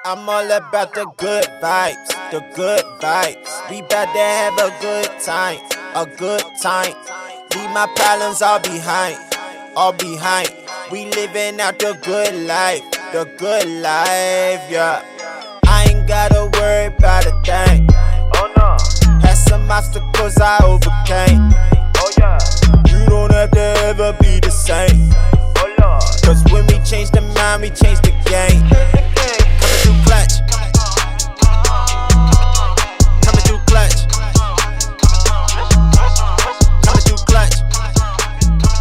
I'm all about the good vibes, the good vibes. We bout to have a good time, a good time. Leave my problems all behind, all behind. We living out the good life, yeah. I ain't gotta worry about a thing. Oh no. Had some obstacles I overcame. Oh yeah. You don't have to ever be the same. Oh Lord. Cause when we change the mind, we change the game. Coming through clutch. Coming through clutch. Coming through clutch.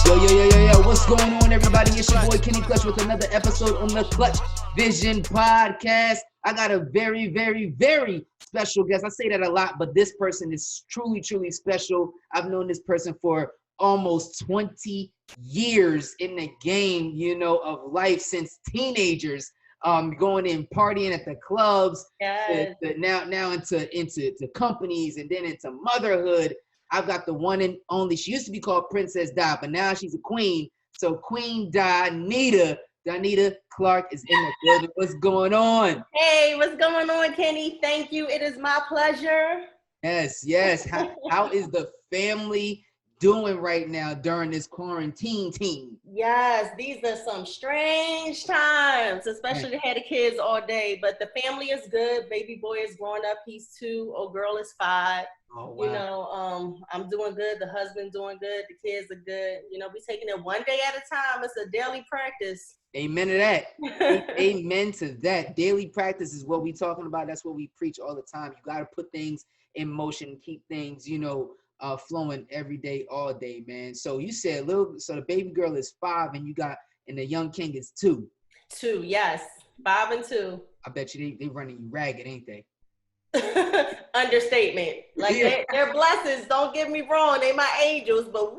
Yo, what's going on, everybody? It's your boy Kenny Clutch with another episode on the Clutchvision podcast. I got a very, very, very special guest. I say that a lot, but this person is truly, truly special. I've known this person for almost 20 years in the game, of life, since teenagers, going in partying at the clubs, yes. now into companies, and then into motherhood. I've got the one and only. She used to be called Princess Di, but now she's a queen. So Queen Dinita Clark is in the building. What's going on? Hey, what's going on, Kenny? Thank you. It is my pleasure. Yes. How is the family doing right now during this quarantine? Yes, these are some strange times, especially to have the kids all day. But the family is good. Baby boy is growing up. He's 2. Old girl is 5. Oh, wow. I'm doing good. The husband doing good. The kids are good. We taking it one day at a time. It's a daily practice. Amen to that. Amen to that. Daily practice is what we talking about. That's what we preach all the time. You got to put things in motion, keep things, flowing every day, all day, man. So you said so the baby girl is 5 and the young king is 2. 2, yes. 5 and 2. I bet you they running you ragged, ain't they? Understatement. Like they're blessings. Don't get me wrong. They my angels, but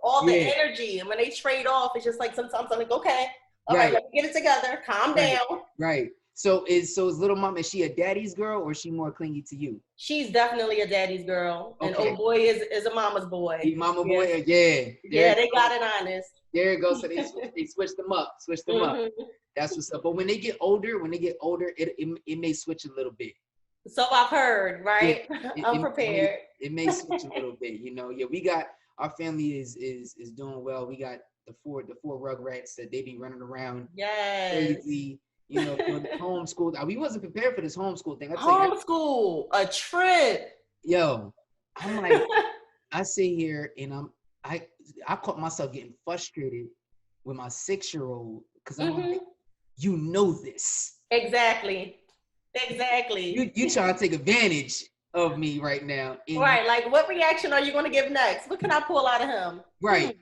all the energy. And when they trade off, it's just like sometimes I'm like, okay, all right, let me get it together. Calm down. Right. So is little mom, is she a daddy's girl or is she more clingy to you? She's definitely a daddy's girl. Okay. And old boy is a mama's boy. Mama boy, yeah. Yeah, they got it honest. There it goes. So they switched them up. That's what's up. But when they get older, it may switch a little bit. So I've heard, right? I'm prepared. It may switch a little bit, Yeah, we got our family is doing well. We got the four rugrats that they be running around. Yes. Crazy, doing the homeschool. We wasn't prepared for this homeschool thing. Homeschool, a trip. Yo, I'm like, I sit here and I caught myself getting frustrated with my 6-year-old because I'm like, this. Exactly. You trying to take advantage of me right now. Right. Like, what reaction are you going to give next? What can I pull out of him? Right.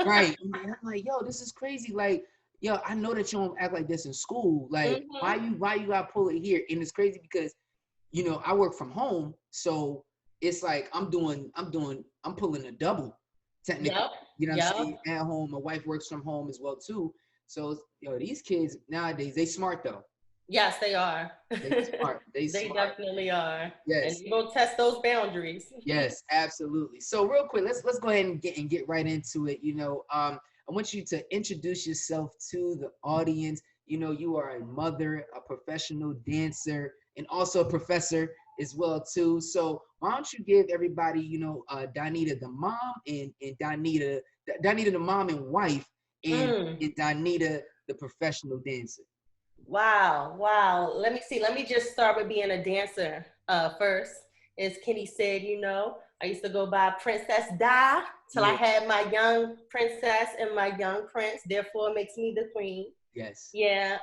Right. And I'm like, yo, this is crazy. Like, yo, I know that you don't act like this in school. Like, why you gotta pull it here? And it's crazy because, I work from home, so it's like I'm pulling a double technically. Yep. I'm saying? At home. My wife works from home as well too. So these kids nowadays, they smart though. Yes, they are. They smart. They definitely are. Yes. And you go test those boundaries. Yes, absolutely. So real quick, let's go ahead and get right into it. I want you to introduce yourself to the audience. You are a mother, a professional dancer, and also a professor as well too. So why don't you give everybody, Dinita the mom and Dinita the mom and wife, and Dinita the professional dancer. Wow. Let me see. Let me just start with being a dancer first. As Kenny said, I used to go by Princess Di till I had my young princess and my young prince. Therefore, it makes me the queen. Yes. Yeah.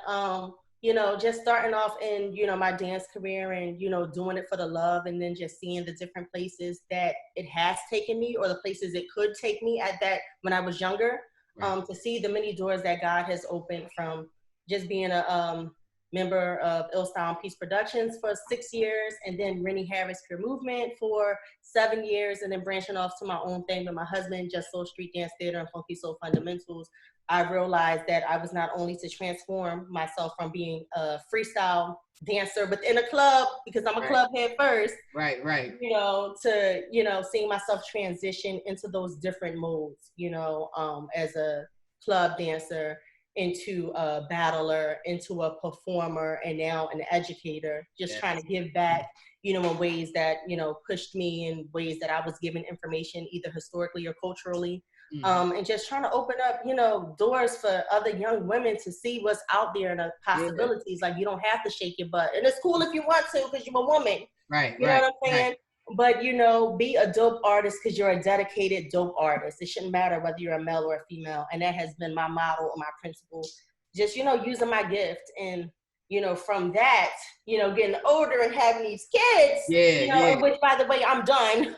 Just starting off in, my dance career and, doing it for the love, and then just seeing the different places that it has taken me or the places it could take me when I was younger, to see the many doors that God has opened from just being a member of Ill Style and Peace Productions for 6 years, and then Rennie Harris Pure Movement for 7 years, and then branching off to my own thing with my husband, Just Soul Street Dance Theater and Funky Soul Fundamentals. I realized that I was not only to transform myself from being a freestyle dancer within a club, because I'm a club head first. Right. To, seeing myself transition into those different modes, as a club dancer. into a battler, into a performer, and now an educator, just trying to give back, in ways that, pushed me, in ways that I was given information either historically or culturally. And just trying to open up, doors for other young women to see what's out there and the possibilities. Like, you don't have to shake your butt. And it's cool if you want to because you're a woman. Right. You know what I'm saying? But, be a dope artist because you're a dedicated dope artist. It shouldn't matter whether you're a male or a female. And that has been my model or my principle. Just, using my gift. And, from that, getting older and having these kids, which, by the way, I'm done.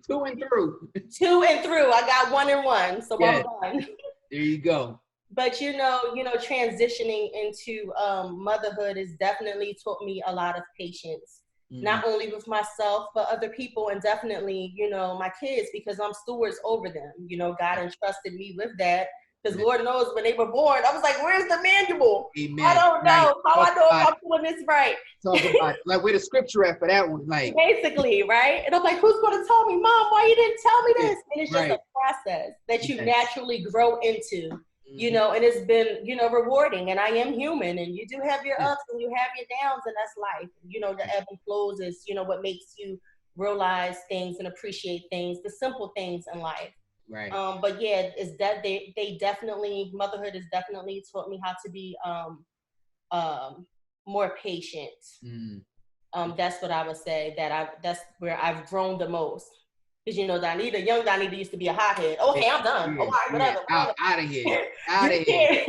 Two and through. I got 1 and 1, so I'm done. There you go. But transitioning into motherhood has definitely taught me a lot of patience, not only with myself but other people, and definitely my kids, because I'm stewards over them. God entrusted me with that. Because Lord knows when they were born, I was like, where's the manual? Amen. I don't know. How I know if I'm doing this right? Talk about it. Like, where the scripture at for that one? Like, basically, right? And I'm like, who's going to tell me, Mom, why you didn't tell me this? And it's just a process that you naturally grow into, and it's been, rewarding. And I am human, and you do have your ups and you have your downs, and that's life. The ebb and flows is, what makes you realize things and appreciate things, the simple things in life. Right. But yeah, is that they definitely, motherhood has definitely taught me how to be more patient. That's what I would say, that's where I've grown the most. Because young Dinita used to be a hothead. Okay, I'm done. All right, whatever. Out of here.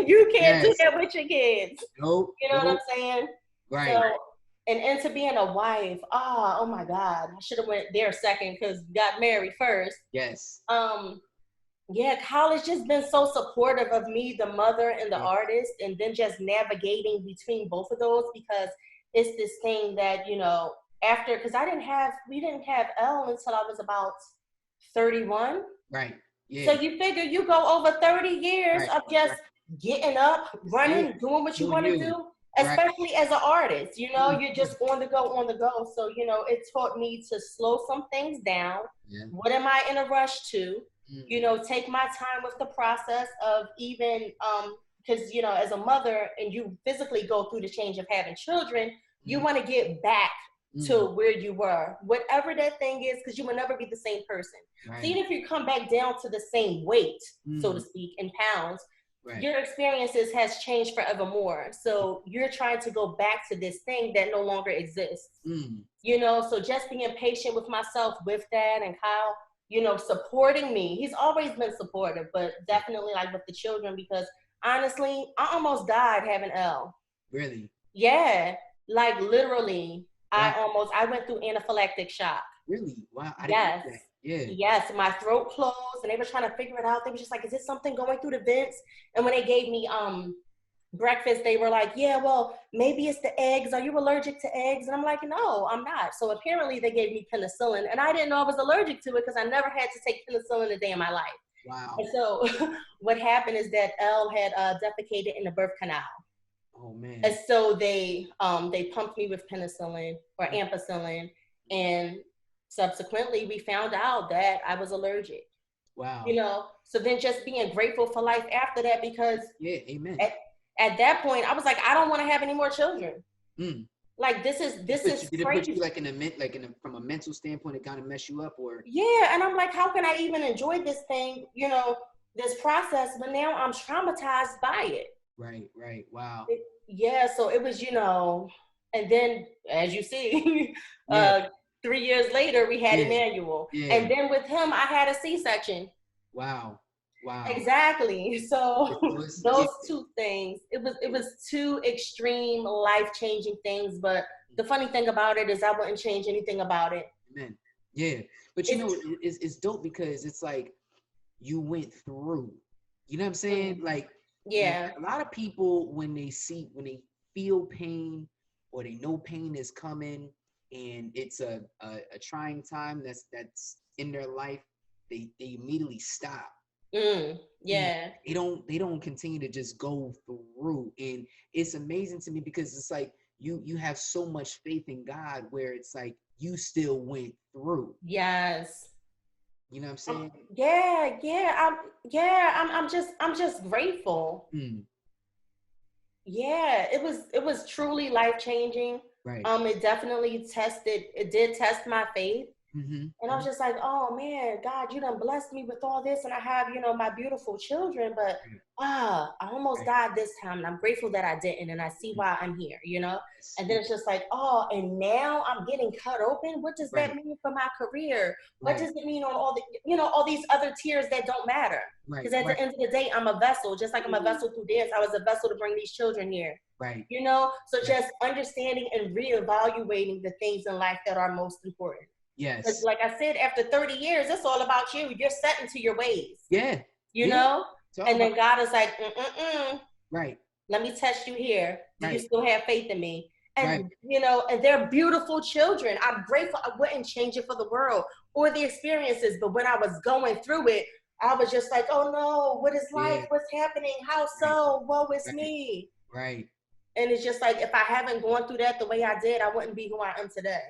You can't do that with your kids. Nope. You know what I'm saying? Right. So, and into being a wife, oh my God, I should have went there second because got married first. Yes. College just been so supportive of me, the mother and the artist, and then just navigating between both of those, because it's this thing that, after, because we didn't have Elle until I was about 31. Right. Yeah. So you figure you go over 30 years of just getting up, running, doing what you want to do, especially as an artist, you're just on the go. So, it taught me to slow some things down. Yeah. What am I in a rush to? Take my time with the process of even, because, as a mother and you physically go through the change of having children, you want to get back to where you were, whatever that thing is, because you will never be the same person. Right. So even if you come back down to the same weight, so to speak, in pounds, your experiences has changed forevermore. So you're trying to go back to this thing that no longer exists. So just being patient with myself with that, and Kyle, supporting me. He's always been supportive, but definitely like with the children, because honestly, I almost died having Elle. Really? Yeah. Like literally, wow. I went through anaphylactic shock. Really? Wow. Yes. Yeah. Yes. My throat closed and they were trying to figure it out. They were just like, is this something going through the vents? And when they gave me breakfast, they were like, yeah, well, maybe it's the eggs. Are you allergic to eggs? And I'm like, no, I'm not. So apparently they gave me penicillin, and I didn't know I was allergic to it because I never had to take penicillin a day in my life. Wow. And so what happened is that Elle had defecated in the birth canal. Oh man. And so they pumped me with penicillin or ampicillin, and subsequently we found out that I was allergic. Wow. So then just being grateful for life after that, because amen. At that point, I was like, I don't want to have any more children. Like this is crazy. Did it put you from a mental standpoint, it kind of mess you up, or? Yeah, and I'm like, how can I even enjoy this thing? This process, but now I'm traumatized by it. Right. Wow. So it was, and then as you see, 3 years later we had Emmanuel, and then with him I had a C-section. Wow. Exactly. So those two things, it was two extreme life-changing things, but the funny thing about it is I wouldn't change anything about it. Amen. Yeah. But it's dope because it's like you went through, you know what I'm saying? Like, a lot of people, when they feel pain or they know pain is coming and it's a trying time that's in their life, they immediately stop. Yeah. They don't continue to just go through. And it's amazing to me because it's like you have so much faith in God where it's like you still went through. Yes. You know what I'm saying? I'm just grateful. Mm, Yeah, it was truly life changing. right. It did test my faith. Mm-hmm. And I was just like, oh man, God, you done blessed me with all this, and I have, my beautiful children, but Right. I almost Right. died this time, and I'm grateful that I didn't, and I see why I'm here. Yes. And then it's just like, oh, and now I'm getting cut open. What does Right. that mean for my career? What Right. does it mean on all these other tiers that don't matter? Right. Because at Right. the end of the day, I'm a vessel, just like I'm a vessel through dance. I was a vessel to bring these children here. Right. So Right. just understanding and reevaluating the things in life that are most important. Because, Yes. like I said, after 30 years, it's all about you. You're set into your ways, Yeah. you Yeah. know? Talk And about then God is like, mm-mm-mm, right. let me test you here. Do you Right. still have faith in me? Right. And they're beautiful children. I'm grateful. I wouldn't change it for the world or the experiences. But when I was going through it, I was just like, oh no, what is life? Yeah. What's happening? How Right. so? Woe is Right. me. Right. And it's just like, if I haven't gone through that the way I did, I wouldn't be who I am today.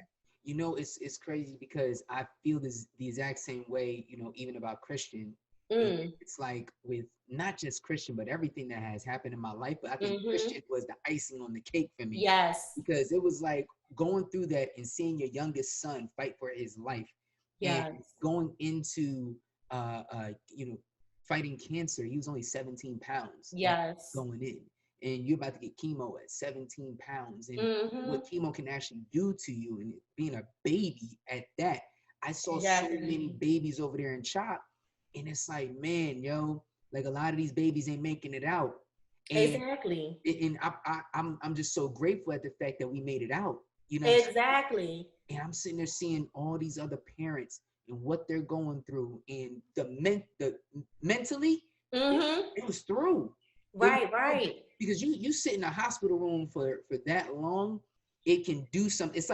You know, it's crazy because I feel this the exact same way, you know, even about Christian. And Mm, it's like with not just Christian, but everything that has happened in my life. But I think mm-hmm. Christian was the icing on the cake for me Yes. because it was like going through that and seeing your youngest son fight for his life and Yes. going into, you know, fighting cancer. He was only 17 pounds Yes. going in, and you're about to get chemo at 17 pounds, and Mm-hmm. what chemo can actually do to you, and being a baby at that. I saw so many Exactly. babies over there in CHOP, and it's like, man, yo, like a lot of these babies ain't making it out, and Exactly. I'm just so grateful at the fact that we made it out. You know what I'm saying? Exactly. And I'm sitting there seeing all these other parents and what they're going through, and the mentally, Mm-hmm. it was through. It was Right, through right. because you sit in a hospital room for that long, it can do something. It's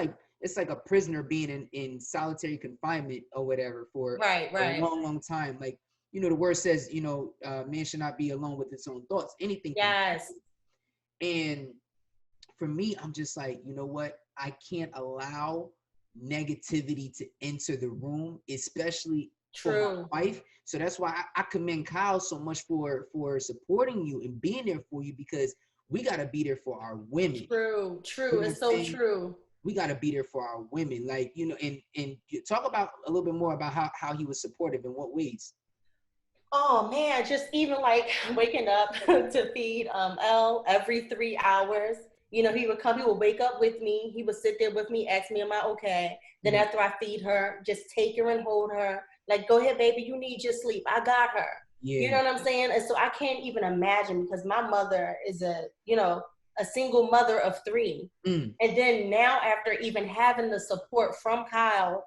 like a prisoner being in solitary confinement or whatever for Right, a right. long, long time. Like, you know, the word says, you know, man should not be alone with his own thoughts. Anything can Yes. happen. And for me, I'm just like, you know what? I can't allow negativity to enter the room, especially for my True. wife. So that's why I commend Kyle so much for supporting you and being there for you, because we gotta be there for our women. True. You True. know what I'm It's so saying? true. We gotta be there for our women. Like, you know, and you talk about a little bit more about how he was supportive in what ways. Oh man, just even like waking up to feed L every 3 hours. He would wake up with me, he would sit there with me, ask me, am I okay? Then Mm, after I feed her, just take her and hold her. Like, go ahead, baby, you need your sleep. I got her. You yeah. know what I'm saying? And so I can't even imagine, because my mother is a single mother of three. Mm, And then now, after even having the support from Kyle,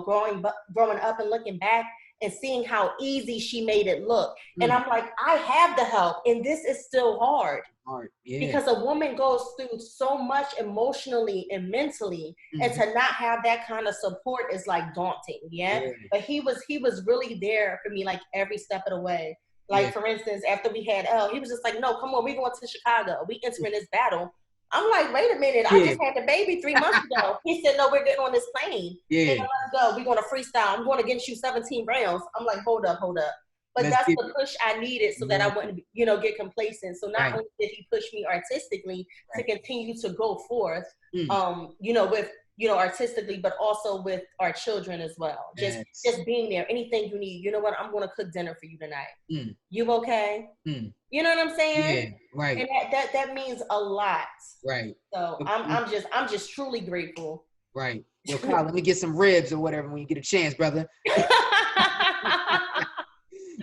growing up and looking back and seeing how easy she made it look. And mm. I'm like, I have the help, and this is still hard, Art. Yeah. because a woman goes through so much emotionally and mentally, and Mhm. to not have that kind of support is like daunting. Yeah. Yeah. But he was really there for me, like every step of the way. Yeah. Like, for instance, after we had L, he was just like, no, come on, we going to Chicago, we entering this battle. I'm like, wait a minute, I Yeah. just had the baby 3 months ago. He said, no, we're getting on this plane. Hey, Yeah. let's go. We're going to freestyle. I'm going against you 17 rounds. I'm like, hold up, hold up. But Let's that's get the push I needed, so that I yeah. wouldn't, get complacent. So not Right. only did he push me artistically to Right. continue to go forth, Mm. with, artistically, but also with our children as well. Just Yes. just being there. Anything you need. You know what? I'm going to cook dinner for you tonight. Mm. You okay? Mm. You know what I'm saying? Yeah. Right. And that means a lot. Right. So But- I'm just truly grateful. right. Yo, Kyle, let me get some ribs or whatever when you get a chance, brother.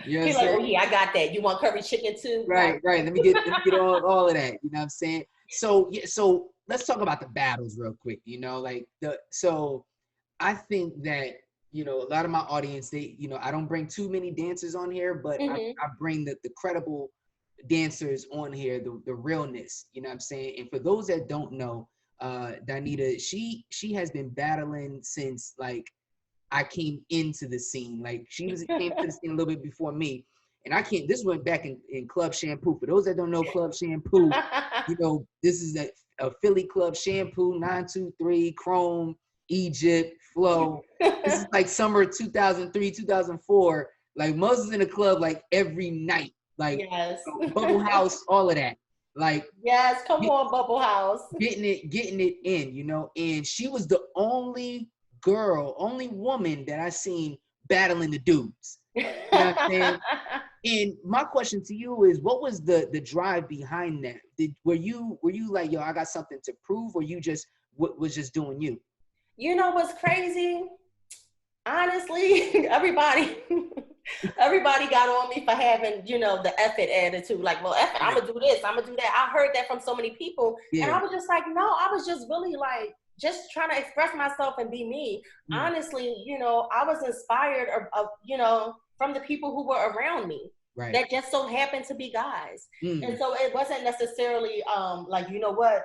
You know what I'm He's like, oh saying? yeah, I got that. You want curry chicken too? Right. Right. Let me get all of that. You know what I'm saying? So yeah. So let's talk about the battles real quick. You know, like so I think that, you know, a lot of my audience, they, you know, I don't bring too many dancers on here, but Mm-hmm. I bring the credible dancers on here, the realness, you know what I'm saying? And for those that don't know, Dinita, she has been battling since like I came into the scene. Like came to the scene a little bit before me. And this went back in Club Shampoo. For those that don't know Club Shampoo, you know, this is a Philly Club Shampoo, 923, Chrome. Egypt, Flo. This is like summer 2003, 2004. Like Moses in the club like every night. Like Yes. Bubble House, all of that. Like yes, come on, Bubble House. getting it in, you know. And she was the only woman that I seen battling the dudes. You know what I'm saying? And my question to you is, what was the drive behind that? Were you like, yo, I got something to prove, or you just was just doing you? You know what's crazy? Honestly, everybody got on me for having, you know, the F it attitude. Like, well, F it, I'm gonna do this, I'm gonna do that. I heard that from so many people, and I was just like, no, I was just really like just trying to express myself and be me. Honestly, you know, I was inspired of you know, from the people who were around me. That just so happened to be guys. And so it wasn't necessarily like, you know what,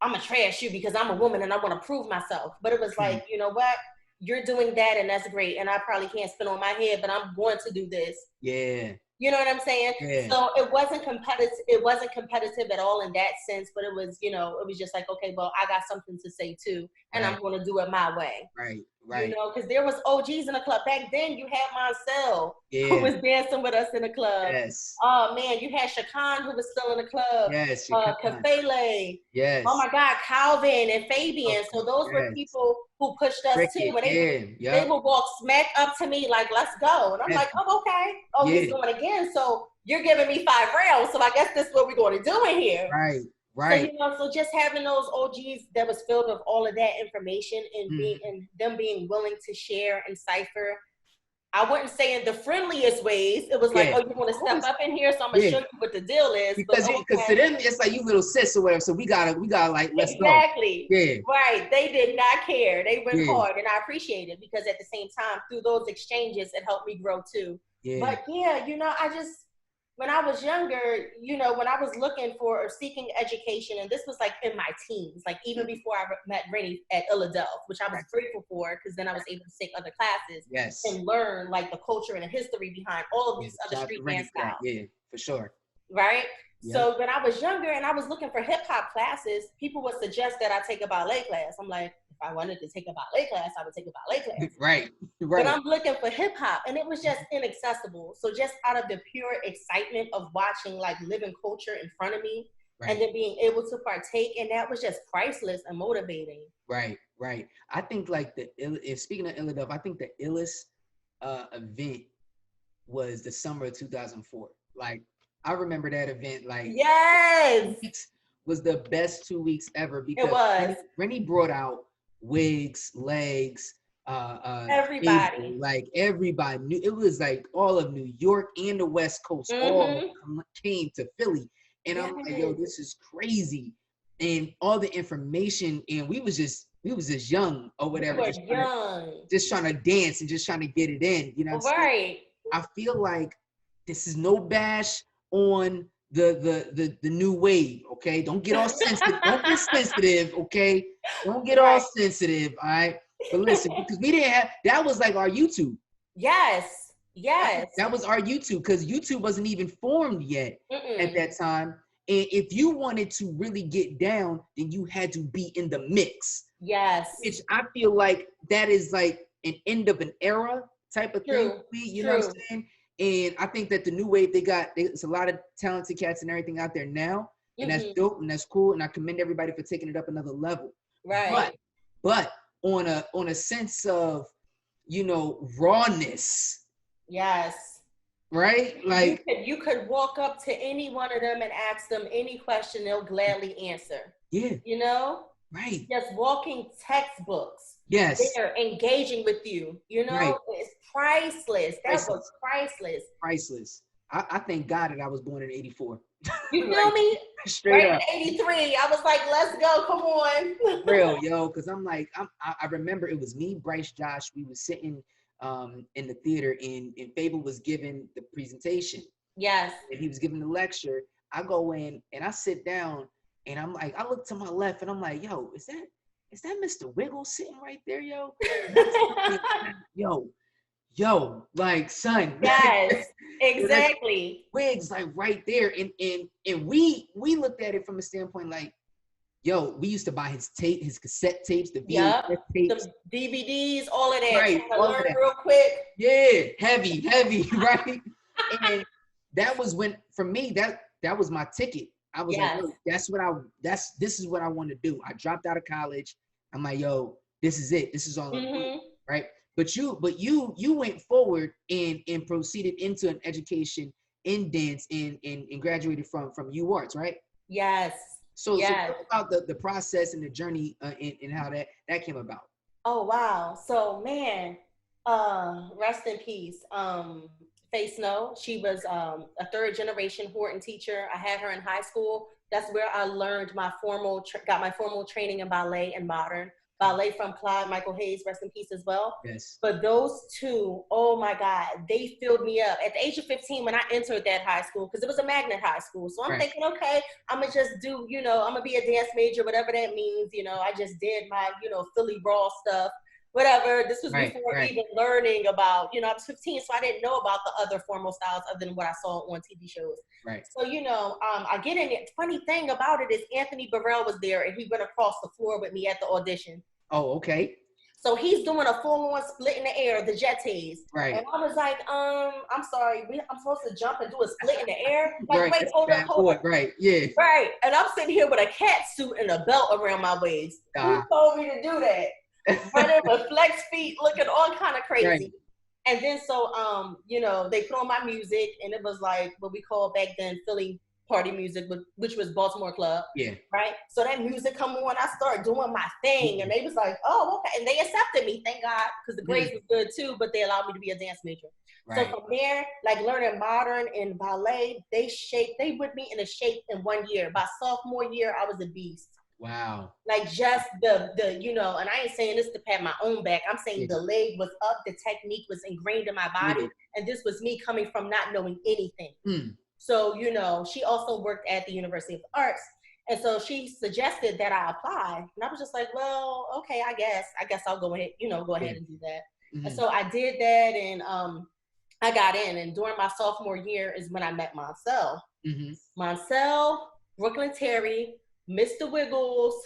I'm gonna trash you because I'm a woman and I want to prove myself. But it was like, you know what, you're doing that and that's great. And I probably can't spit on my head, but I'm going to do this. Yeah. You know what I'm saying? Yeah. So it wasn't competitive. It wasn't competitive at all in that sense, but it was, you know, it was just like, okay, well, I got something to say too, and I'm going to do it my way. Right. You know, because there was OGs in the club back then. You had Marcel, who was dancing with us in the club. Yes. Oh man, you had Shakan, who was still in the club. Yes. Kafele. Yes. Oh my God, Calvin and Fabian. So those were people who pushed us too. When they would walk smack up to me like, "Let's go," and I'm like, "Oh, okay. Oh, he's going again. So you're giving me 5 rounds. So I guess this is what we're going to do in here." Right. Right. So, you know, so just having those OGs that was filled with all of that information and them being willing to share and cipher, I wouldn't say in the friendliest ways. It was like, oh, you want to step up in here, so I'm gonna show you what the deal is. Because to them, it's like you little sis or whatever. So we gotta like, let's go. Exactly. Yeah. Right. They did not care. They went hard, and I appreciate it because at the same time, through those exchanges, it helped me grow too. Yeah. But yeah, you know, when I was younger, you know, when I was looking for or seeking education, and this was like in my teens, like even before I met Rennie at Philadelphia, which I was grateful for because then I was able to take other classes and learn like the culture and the history behind all of these other street dance styles. Yeah, for sure. Right? Yep. So when I was younger and I was looking for hip hop classes, people would suggest that I take a ballet class. I'm like, if I wanted to take a ballet class, I would take a ballet class. Right. But I'm looking for hip hop, and it was just inaccessible. So just out of the pure excitement of watching like living culture in front of me, and then being able to partake, and that was just priceless and motivating. Right. Right. I think like speaking of Philadelphia, I think the illest event was the summer of 2004. Like I remember that event. Like was the best 2 weeks ever because Rennie brought out Wigs, Legs, everybody. April, like everybody knew. It was like all of New York and the West Coast all came to Philly, and I'm like, yo, this is crazy, and all the information, and we was just young or whatever, just trying to dance and just trying to get it in, you know what I'm saying? I feel like this is no bash on the new wave, okay? Don't get all sensitive. Don't get sensitive, okay? Don't get all sensitive, all right? But listen, because we didn't have, that was like our YouTube. Yes. That was our YouTube, because YouTube wasn't even formed yet at that time. And if you wanted to really get down, then you had to be in the mix. Yes. Which I feel like that is like an end of an era type of thing. You know what I'm saying? And I think that the new wave, there's a lot of talented cats and everything out there now. And that's dope and that's cool. And I commend everybody for taking it up another level. Right. But on a sense of, you know, rawness. Yes. Right? Like you could walk up to any one of them and ask them any question, they'll gladly answer. Yeah. You know? Right. Just walking textbooks. Yes. They're engaging with you. You know, it's priceless. That was priceless. Priceless. I thank God that I was born in 84. You feel me? Straight up. In 83. I was like, let's go. Come on. Real, yo. Because I'm like, I remember it was me, Bryce, Josh. We were sitting in the theater and Fable was giving the presentation. Yes. And he was giving the lecture. I go in and I sit down and I'm like, I look to my left and I'm like, yo, is that Mr. Wiggle sitting right there, yo? yo, like, son. Yes, exactly. Wig's like right there. And we looked at it from a standpoint like, Yo, we used to buy his cassette tapes, the Yep. VHS tapes. The DVDs, all of that. Right, Trying to all of learn that. real quick. Yeah, heavy, right? And that was when, for me, that was my ticket. I was like, yo, this is what I want to do. I dropped out of college. I'm like, yo, this is it. This is all I'm doing, right? But you went forward and proceeded into an education in dance and graduated from UArts, right? Yes. So talk about the process and the journey and how that came about. Oh wow. So man, rest in peace. Faye Snow. She was a third generation Horton teacher. I had her in high school. That's where I learned got my formal training in ballet and modern. Ballet from Clyde Michael Hayes, rest in peace as well. Yes. But those two, oh my God, they filled me up. At the age of 15, when I entered that high school, because it was a magnet high school. So I'm thinking, okay, I'm going to just do, I'm going to be a dance major, whatever that means. I just did my, Philly Brawl stuff, whatever. This was before even learning about, I was 15, so I didn't know about the other formal styles other than what I saw on TV shows. Right. So, I get in it. Funny thing about it is Anthony Burrell was there and he went across the floor with me at the audition. Oh, okay. So he's doing a full-on split in the air, the jetés. Right. And I was like, I'm sorry, I'm supposed to jump and do a split in the air? Like, right. wait, hold up. Right, yeah. Right. And I'm sitting here with a cat suit and a belt around my waist. Who told me to do that? Running with flex feet, looking all kind of crazy. Right. And then so, they put on my music, and it was like what we called back then Philly party music, which was Baltimore Club. Yeah. Right. So that music come on, I started doing my thing, and they was like, "Oh, okay," and they accepted me, thank God, because the grades was good too. But they allowed me to be a dance major. Right. So from there, like learning modern and ballet, they put me in a shape in 1 year. By sophomore year, I was a beast. Wow. Like just the and I ain't saying this to pat my own back. I'm saying the leg was up, the technique was ingrained in my body, and this was me coming from not knowing anything. So, she also worked at the University of the Arts. And so she suggested that I apply. And I was just like, well, okay, I guess I'll go ahead, go ahead and do that. And so I did that, and I got in. And during my sophomore year is when I met Moncel. Moncel, Brooklyn Terry, Mr. Wiggles,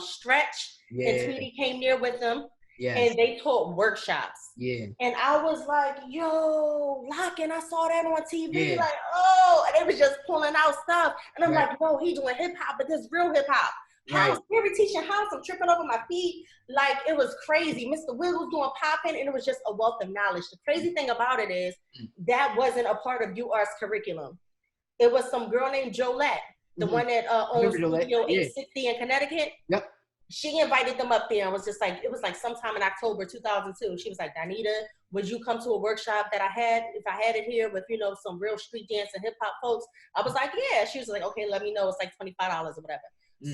Stretch, and Tweety came there with them. Yes. And they taught workshops. Yeah. And I was like, yo, Lockin', I saw that on TV. Like, oh, and they was just pulling out stuff. And I'm like, no, he doing hip hop, but this real hip hop. House, every teaching house, I'm tripping over my feet. Like, it was crazy. Mr. Wiggles doing popping, and it was just a wealth of knowledge. The crazy thing about it is that wasn't a part of UArt's curriculum. It was some girl named Jolette, the one that owns Studio 860 in Connecticut. Yep. She invited them up there and was just like, it was like sometime in October 2002. She was like, Dinita, would you come to a workshop that I had, if I had it here with, some real street dance and hip hop folks? I was like, yeah. She was like, okay, let me know. It's like $25 or whatever.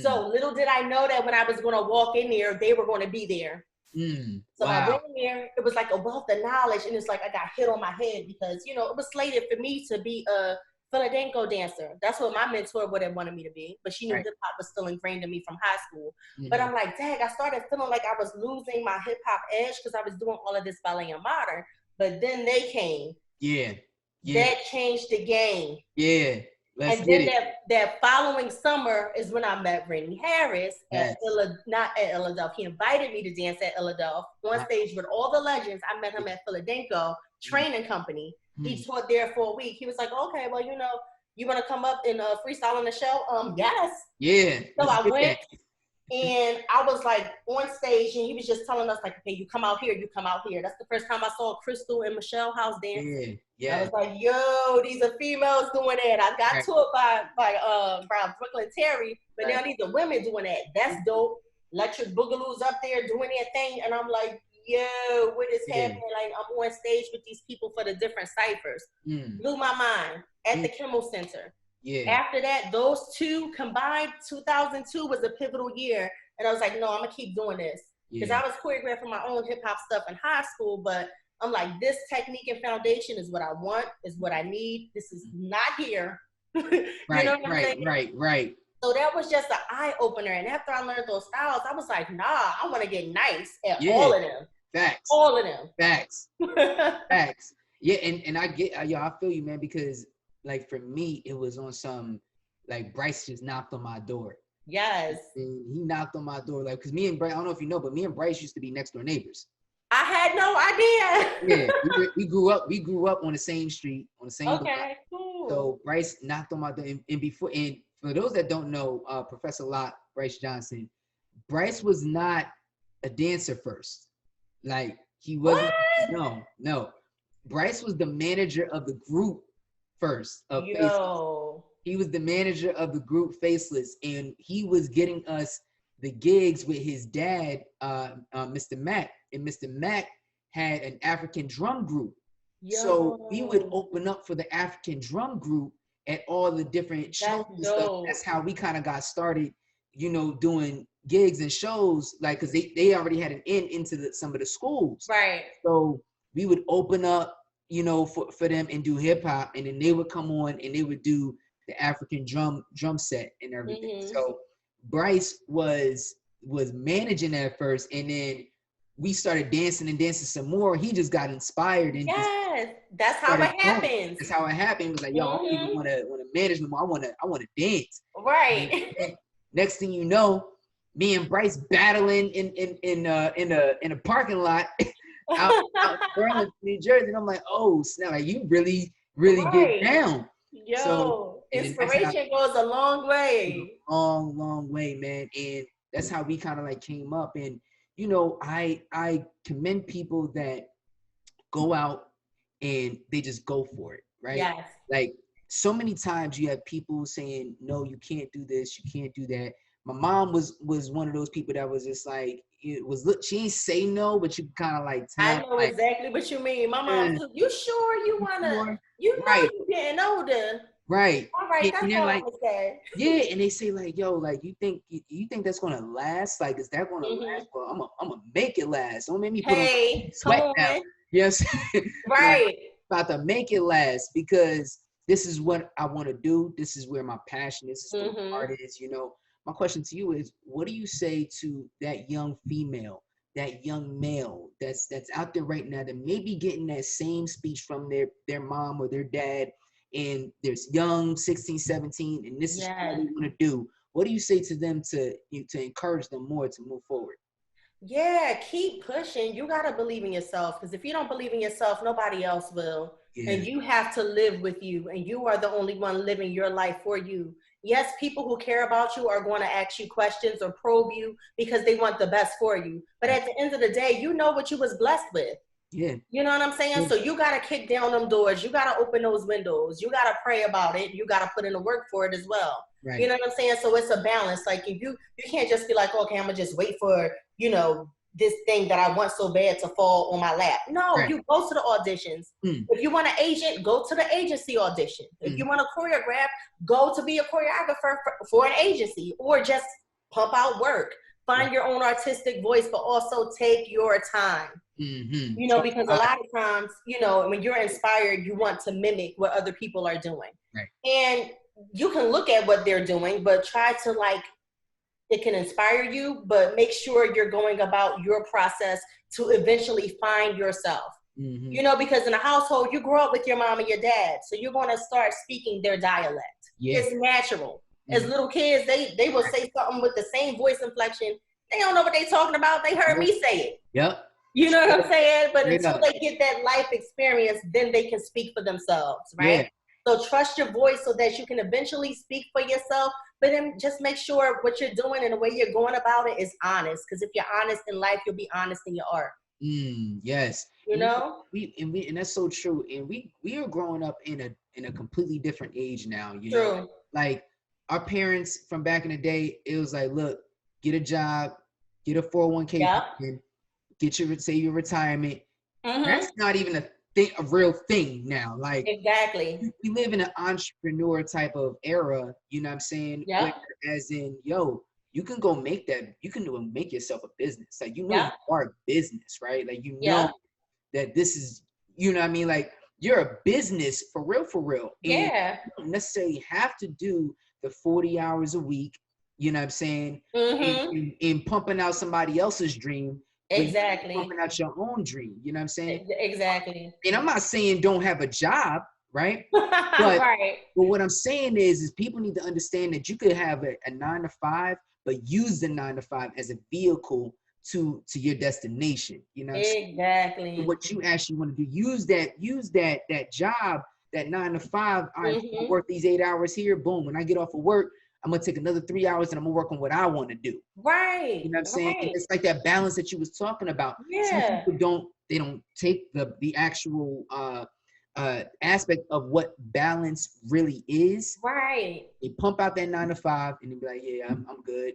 So little did I know that when I was going to walk in there, they were going to be there. So I went in there, it was like a wealth of knowledge. And it's like, I got hit on my head because, it was slated for me to be a Philadelphia dancer. That's what my mentor would have wanted me to be, but she knew hip hop was still ingrained in me from high school. But I'm like, dang, I started feeling like I was losing my hip hop edge because I was doing all of this ballet and modern. But then they came. Yeah. That changed the game. Yeah. And then that following summer is when I met Rennie Harris not at Philadelphia. He invited me to dance at Philadelphia on stage with all the legends. I met him at Philadelphia Training Company. He taught there for a week. He was like, okay, well, you want to come up and freestyle on the show? Yes. Yeah. So I went and I was like on stage and he was just telling us like, okay, you come out here, you come out here. That's the first time I saw Crystal and Michelle House dance. Yeah. I was like, yo, these are females doing that. I got taught by Brooklyn Terry, but now these are women doing that. That's dope. Electric Boogaloo's up there doing their thing. And I'm like, yo, what is happening? Like, I'm on stage with these people for the different ciphers. Blew my mind at the Kimmel Center. Yeah. After that, those two combined, 2002 was a pivotal year. And I was like, no, I'm going to keep doing this. Because I was choreographing my own hip hop stuff in high school, but I'm like, this technique and foundation is what I want, is what I need. This is not here. Right. So that was just an eye opener. And after I learned those styles, I was like, nah, I want to get nice at all of them. Facts. All of them. Facts. Facts. Yeah, and I get, I feel you, man, because like for me, it was on some, like Bryce just knocked on my door. Yes. And he knocked on my door, like, because me and Bryce, I don't know if you know, but me and Bryce used to be next door neighbors. I had no idea. Yeah, we grew up on the same street, on the same block. Okay, cool. So Bryce knocked on my door, and for those that don't know, Professor Locke, Bryce Johnson, Bryce was not a dancer first. Like, he wasn't. What? No. Bryce was the manager of the group first of Faceless. Yo. He was the manager of the group Faceless, and he was getting us the gigs with his dad, Mr. Mack. And Mr. Mack had an African drum group. Yo. So we would open up for the African drum group at all the different shows and stuff. That's how we kind of got started, you know, doing gigs and shows, like, because they already had an into some of the schools. Right. So we would open up, you know, for them and do hip hop, and then they would come on and they would do the African drum set and everything. Mm-hmm. So Bryce was managing that first, and then we started dancing some more. He just got inspired and yes, that's how it happens. That's how it happened. It was like, yo, I don't even want to manage no more. I want to dance. Right. And next thing you know, me and Bryce battling in a parking lot out in Burlington, New Jersey. And I'm like, oh snap! Like, you really get down. Yo, so, inspiration goes a long way. Long way, man. And that's how we kind of like came up. And you know, I commend people that go out and they just go for it, right? Yes. Like, so many times you have people saying, no, you can't do this, you can't do that. My mom was one of those people that was just like, she ain't say no, but you kind of like tell. I know like, exactly what you mean. My mom, you sure you wanna? You know, right. You getting older. Right. All right, that's all like, I said. Yeah, and they say like, yo, like, you think that's gonna last? Like, is that gonna last? Well, I'm gonna make it last. Don't make me put on sweat now. Yes. Right. Like, about to make it last, because this is what I want to do. This is where my passion is. This is where my heart is. You know, my question to you is, what do you say to that young female, that young male that's out there right now that may be getting that same speech from their mom or their dad, and there's young 16, 17, and this is what they want to do? What do you say to them to encourage them more to move forward? Yeah, keep pushing. You got to believe in yourself, because if you don't believe in yourself, nobody else will. Yeah. And you have to live with you, and you are the only one living your life for you. Yes, people who care about you are going to ask you questions or probe you because they want the best for you. But at the end of the day, you know what you was blessed with. Yeah. You know what I'm saying? Yeah. So you got to kick down them doors. You got to open those windows. You got to pray about it. You got to put in the work for it as well. Right. You know what I'm saying? So it's a balance. Like, if you can't just be like, okay, I'm going to just wait for, you know, this thing that I want so bad to fall on my lap. No, right. You go to the auditions. If you want an agent, go to the agency audition. If you want to choreograph, go to be a choreographer for an agency, or just pump out work. Find your own artistic voice, but also take your time. You know, because a lot of times, you know, when you're inspired, you want to mimic what other people are doing. Right. And you can look at what they're doing, but try to, like, it can inspire you, but make sure you're going about your process to eventually find yourself. You know, because in a household, you grow up with your mom and your dad, so you're going to start speaking their dialect. Yeah. It's natural. As little kids, they will say something with the same voice inflection. They don't know what they're talking about. They heard me say it. Yep. You know what I'm saying? But until they get that life experience, then they can speak for themselves, right? Yeah. So trust your voice so that you can eventually speak for yourself. But then just make sure what you're doing and the way you're going about it is honest. Because if you're honest in life, you'll be honest in your art. Yes. You know? And that's so true. And we are growing up in a completely different age now. You True. know, like, our parents from back in the day, it was like, look, get a job, get a 401k, get your retirement. That's not even a real thing now. Like, exactly. We live in an entrepreneur type of era, you know what I'm saying? Yeah. As in, yo, you can go make make yourself a business. Like, you know, you are a business, right? Like, you know that this is, you know what I mean? Like, you're a business for real. And you don't necessarily have to do the 40 hours a week, you know what I'm saying? In pumping out somebody else's dream. Exactly. Pumping out your own dream, you know what I'm saying? Exactly. And I'm not saying don't have a job, right? But Right. but what I'm saying is people need to understand that you could have a 9 to 5, but use the 9 to 5 as a vehicle to your destination. You know what I'm saying? And Exactly. what you actually want to do, use that job, that 9 to 5. All right, I Mm-hmm. work these 8 hours here. Boom. When I get off of work, I'm gonna take another 3 hours and I'm gonna work on what I want to do. Right. You know what I'm saying? And Right. it's like that balance that you was talking about. Some Yeah. people don't take the actual aspect of what balance really is. Right. They pump out that 9 to 5 and they be like, yeah, I'm good.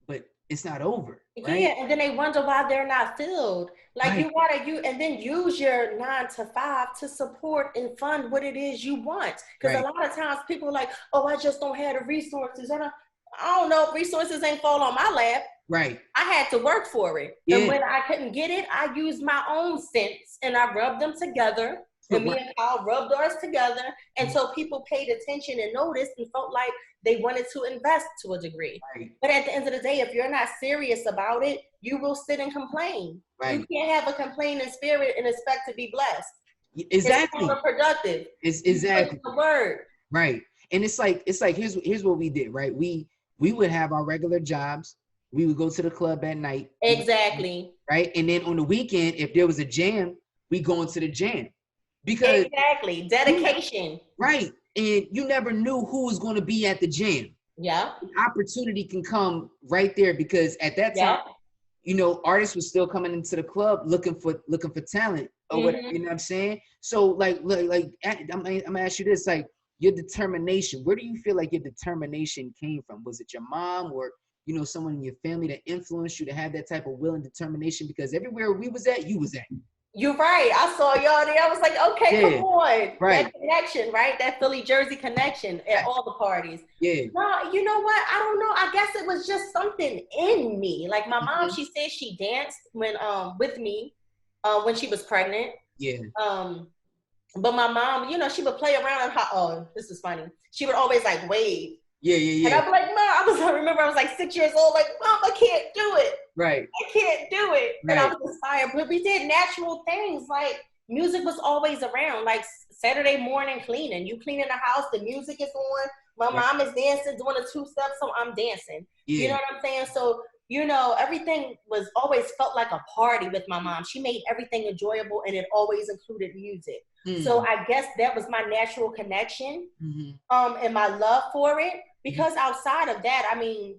But it's not over, right? Yeah, and then they wonder why they're not filled. Like Right, you gotta and then use your 9 to 5 to support and fund what it is you want. Because a right, lot of times people are like, oh, I just don't have the resources. I don't know, resources ain't fall on my lap. right. I had to work for it. And Yeah, when I couldn't get it, I used my own cents and I rubbed them together. And me right, and Kyle rubbed ours together until people paid attention and noticed and felt like they wanted to invest to a degree. right, But at the end of the day, if you're not serious about it, you will sit and complain. You right. can't have a complaining spirit and expect to be blessed. It's Exactly. counterproductive. It's You twist exactly the word. right. And it's like here's what we did, right? We would have our regular jobs. We would go to the club at night. Exactly. Right? And then on the weekend, if there was a jam, we go into the jam. Because Exactly. you Dedication. right. And you never knew who was going to be at the jam. Yeah. An opportunity can come right there because at that time, Yeah. artists were still coming into the club looking for talent or whatever. Mm-hmm. You know what I'm saying? So I'm gonna ask you this, like your determination. Where do you feel like your determination came from? Was it your mom or someone in your family that influenced you to have that type of will and determination? Because everywhere we was at, you was at. You're right. I saw y'all there. I was like, okay, come Yeah, on. right. That connection, right? That Philly Jersey connection at all the parties. Yeah. No, you know what? I don't know. I guess it was just something in me. Like my mom, Mhm. she said she danced with me when she was pregnant. Yeah. Um, but my mom, she would play around and this is funny. She would always like wave. Yeah. And Yeah. I'd be like, Mom, I remember I was like 6 years old, like, Mom, I can't do it. Right. I can't do it. And I Right. was inspired. But we did natural things. Like music was always around. Like Saturday morning cleaning. You cleaning the house, the music is on. My Right. mom is dancing, doing a 2-step, so I'm dancing. Yeah. You know what I'm saying? So, everything was always felt like a party with my mom. She made everything enjoyable and it always included music. So I guess that was my natural connection and my love for it. Because outside of that, I mean,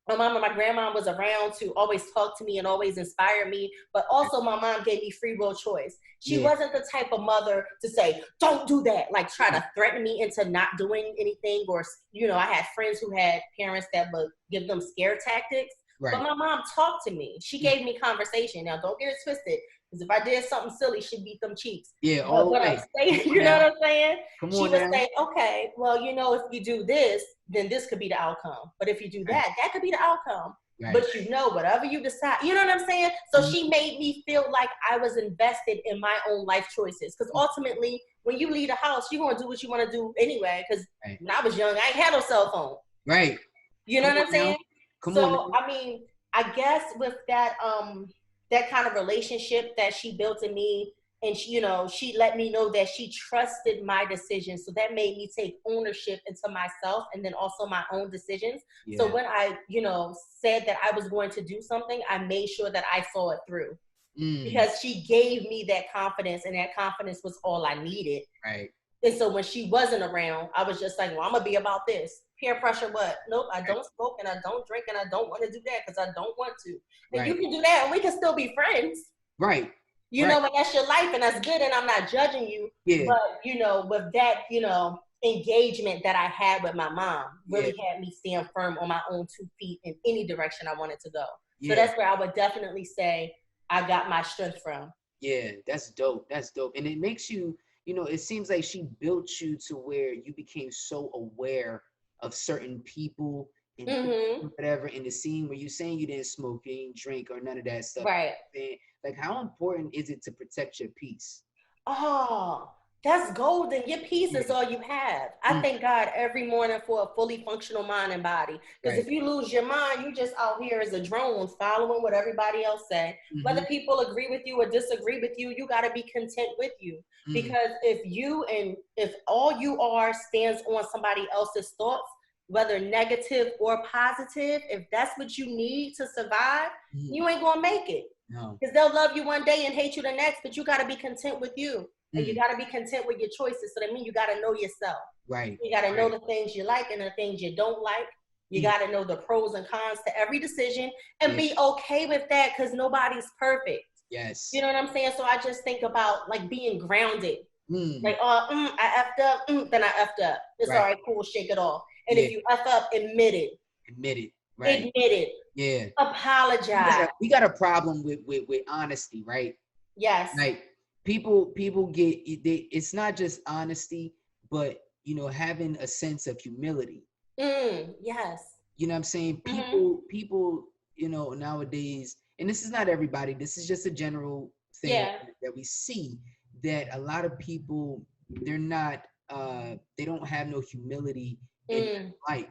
my mom and my grandma was around to always talk to me and always inspire me. But also my mom gave me free will choice. She wasn't the type of mother to say, don't do that. Like try to threaten me into not doing anything. Or, I had friends who had parents that would give them scare tactics. Right. But my mom talked to me. She gave me conversation. Now don't get it twisted. Because if I did something silly, she'd beat them cheeks. Yeah. But what I'm saying, you know what I'm saying? She would say, okay, well, if you do this, then this could be the outcome. But if you do that, that could be the outcome. Right. But whatever you decide, you know what I'm saying? So she made me feel like I was invested in my own life choices. Because ultimately, when you leave the house, you're going to do what you want to do anyway. Because when I was young, I ain't had no cell phone. Right. You know what I'm saying? So, I mean, I guess with that kind of relationship that she built in me, and she let me know that she trusted my decisions. So that made me take ownership into myself and then also my own decisions. Yeah. So when I, said that I was going to do something, I made sure that I saw it through because she gave me that confidence, and that confidence was all I needed. Right. And so when she wasn't around, I was just like, well, I'm going to be about this. Peer pressure, what? Nope, I don't smoke and I don't drink and I don't want to do that because I don't want to. And you can do that and we can still be friends. Right. You know, but that's your life and that's good and I'm not judging you. Yeah. But, with that, engagement that I had with my mom really had me stand firm on my own 2 feet in any direction I wanted to go. Yeah. So that's where I would definitely say I got my strength from. Yeah, that's dope. That's dope. And it makes you, it seems like she built you to where you became so aware of certain people and whatever in the scene where you saying you didn't smoke, you didn't drink or none of that stuff. Right. Like how important is it to protect your peace? Oh, That's golden. Your peace is all you have. I thank God every morning for a fully functional mind and body. Because if you lose your mind, you just out here as a drone following what everybody else said. Whether people agree with you or disagree with you, you got to be content with you. Because if all you are stands on somebody else's thoughts, whether negative or positive, if that's what you need to survive, you ain't going to make it. Because they'll love you one day and hate you the next, but you got to be content with you. And you got to be content with your choices. So that means you got to know yourself. Right. You got to know the things you like and the things you don't like. You got to know the pros and cons to every decision and be okay with that, because nobody's perfect. Yes. You know what I'm saying? So I just think about like being grounded. Like, I effed up, then I effed up. It's all right, cool, shake it off. And if you F up, admit it. Admit it. Right. Admit it. Yeah. Apologize. We got a problem with honesty, right? Yes. Like people get it's not just honesty, but having a sense of humility. Yes. You know what I'm saying? People, nowadays, and this is not everybody, this is just a general thing that we see, that a lot of people, they're not they don't have no humility in life.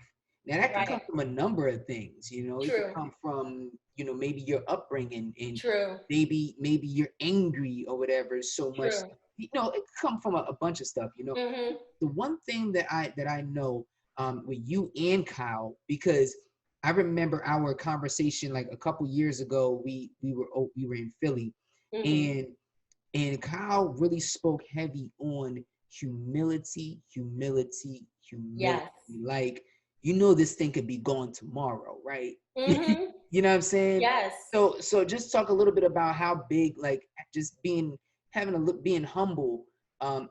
Now that can come from a number of things, it can come from, maybe your upbringing, and maybe you're angry or whatever so much. It can come from a bunch of stuff, The one thing that I know with you and Kyle, because I remember our conversation like a couple years ago, we were in Philly, and Kyle really spoke heavy on humility. Yes. Like, this thing could be gone tomorrow, right? You know what I'm saying? Yes. So just talk a little bit about how big, like, just being humble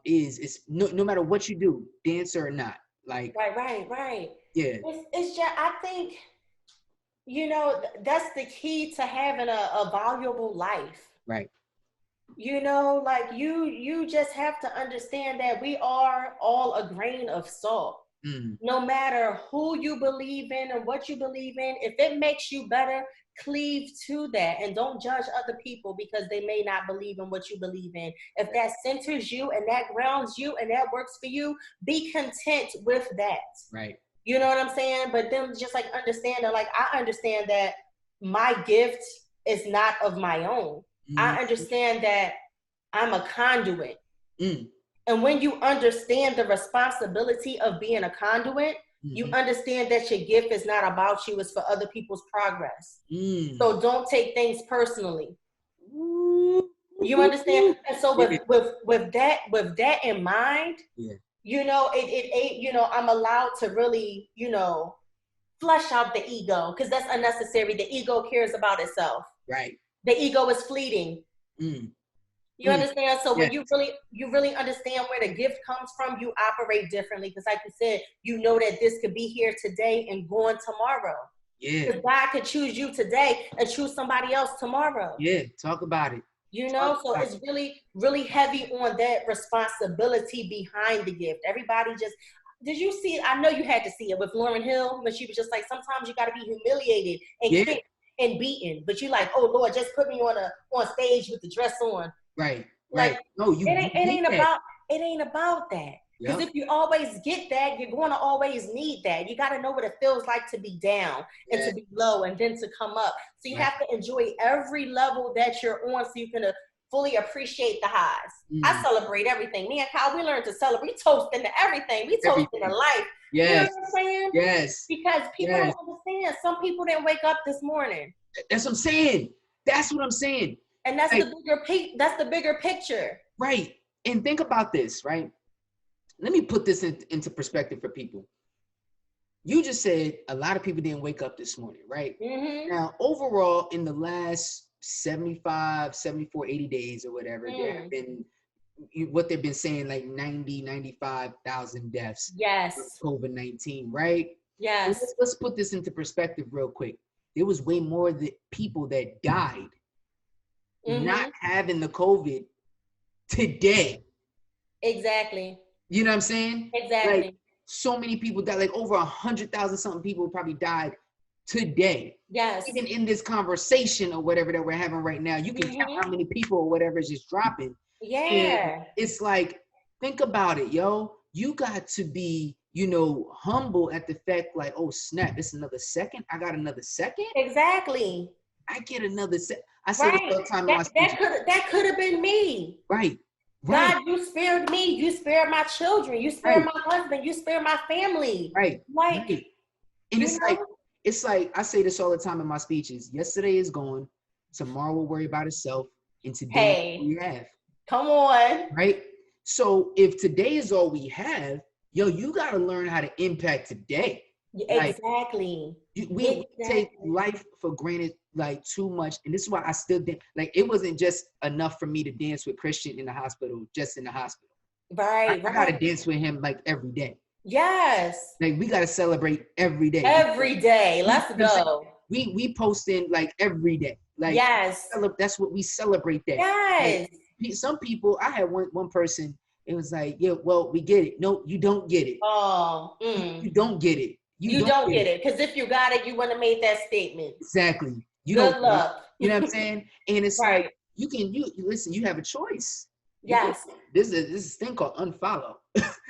is no matter what you do, dancer or not. Like, right. Yeah. It's just, I think, that's the key to having a valuable life. Right. Like you just have to understand that we are all a grain of salt. No matter who you believe in and what you believe in, if it makes you better, cleave to that and don't judge other people because they may not believe in what you believe in. If that centers you and that grounds you and that works for you, be content with that. Right. You know what I'm saying? But then just like understand that, like, I understand that my gift is not of my own. I understand that I'm a conduit. And when you understand the responsibility of being a conduit, you understand that your gift is not about you, it's for other people's progress. So don't take things personally. You understand? And so with that in mind, I'm allowed to really, flush out the ego, because that's unnecessary. The ego cares about itself. Right. The ego is fleeting. You understand? So when you really understand where the gift comes from, you operate differently. Because like you said, you know that this could be here today and gone tomorrow. Yeah. Because God could choose you today and choose somebody else tomorrow. Yeah. Talk about it. So it's really, really heavy on that responsibility behind the gift. Everybody just, did you see it? I know you had to see it with Lauryn Hill when she was just like, sometimes you got to be humiliated and kicked and beaten. But you like, oh Lord, just put me on stage with the dress on. Right. Like, no, it ain't about that. Because if you always get that, you're going to always need that. You got to know what it feels like to be down and to be low and then to come up. So you have to enjoy every level that you're on so you can fully appreciate the highs. I celebrate everything. Me and Kyle, we learned to celebrate. We toasting to everything. We toasting to life. Yes. You know what I'm saying? Yes. Because people don't understand. Some people didn't wake up this morning. That's what I'm saying. And that's the bigger picture. Right. And think about this, right? Let me put this into perspective for people. You just said a lot of people didn't wake up this morning, right? Now, overall, in the last 75, 74, 80 days or whatever, there have been what they've been saying, like 90, 95,000 deaths. Yes. Of COVID-19, right? Yes. Let's put this into perspective real quick. There was way more people that died not having the COVID today. Exactly. You know what I'm saying? Exactly. Like, so many people died, like over 100,000 something people probably died today. Yes. Even in this conversation or whatever that we're having right now, you can count how many people or whatever is just dropping. Yeah. And it's like, Think about it, yo. You got to be, humble at the fact like, oh snap, it's another second. I got another second. Exactly. I get another second. I say this Right. all the time in my speeches. That could have been me. Right. God, you spared me. You spared my children. You spared my husband. You spared my family. Like, and know? it's like I say this all the time in my speeches. Yesterday is gone. Tomorrow will worry about itself. And today we have. Come on. Right. So if today is all we have, yo, you got to learn how to impact today. Exactly. We take life for granted like too much. And this is why I still did. Like, it wasn't just enough for me to dance with Christian in the hospital, just in the hospital. Right. I got to dance with him like every day. Yes. Like, we got to celebrate every day. Every day. Let's go. We posting like every day. Like, yes. That's what we celebrate that. Yes. Like, some people, I had one person, it was like, yeah, well, we get it. No, you don't get it. Oh. You don't get it. You don't get it. Because if you got it, you wouldn't have made that statement. Exactly. Good luck. You know what I'm saying? And it's like, you listen, you have a choice. Yes. This is thing called unfollow.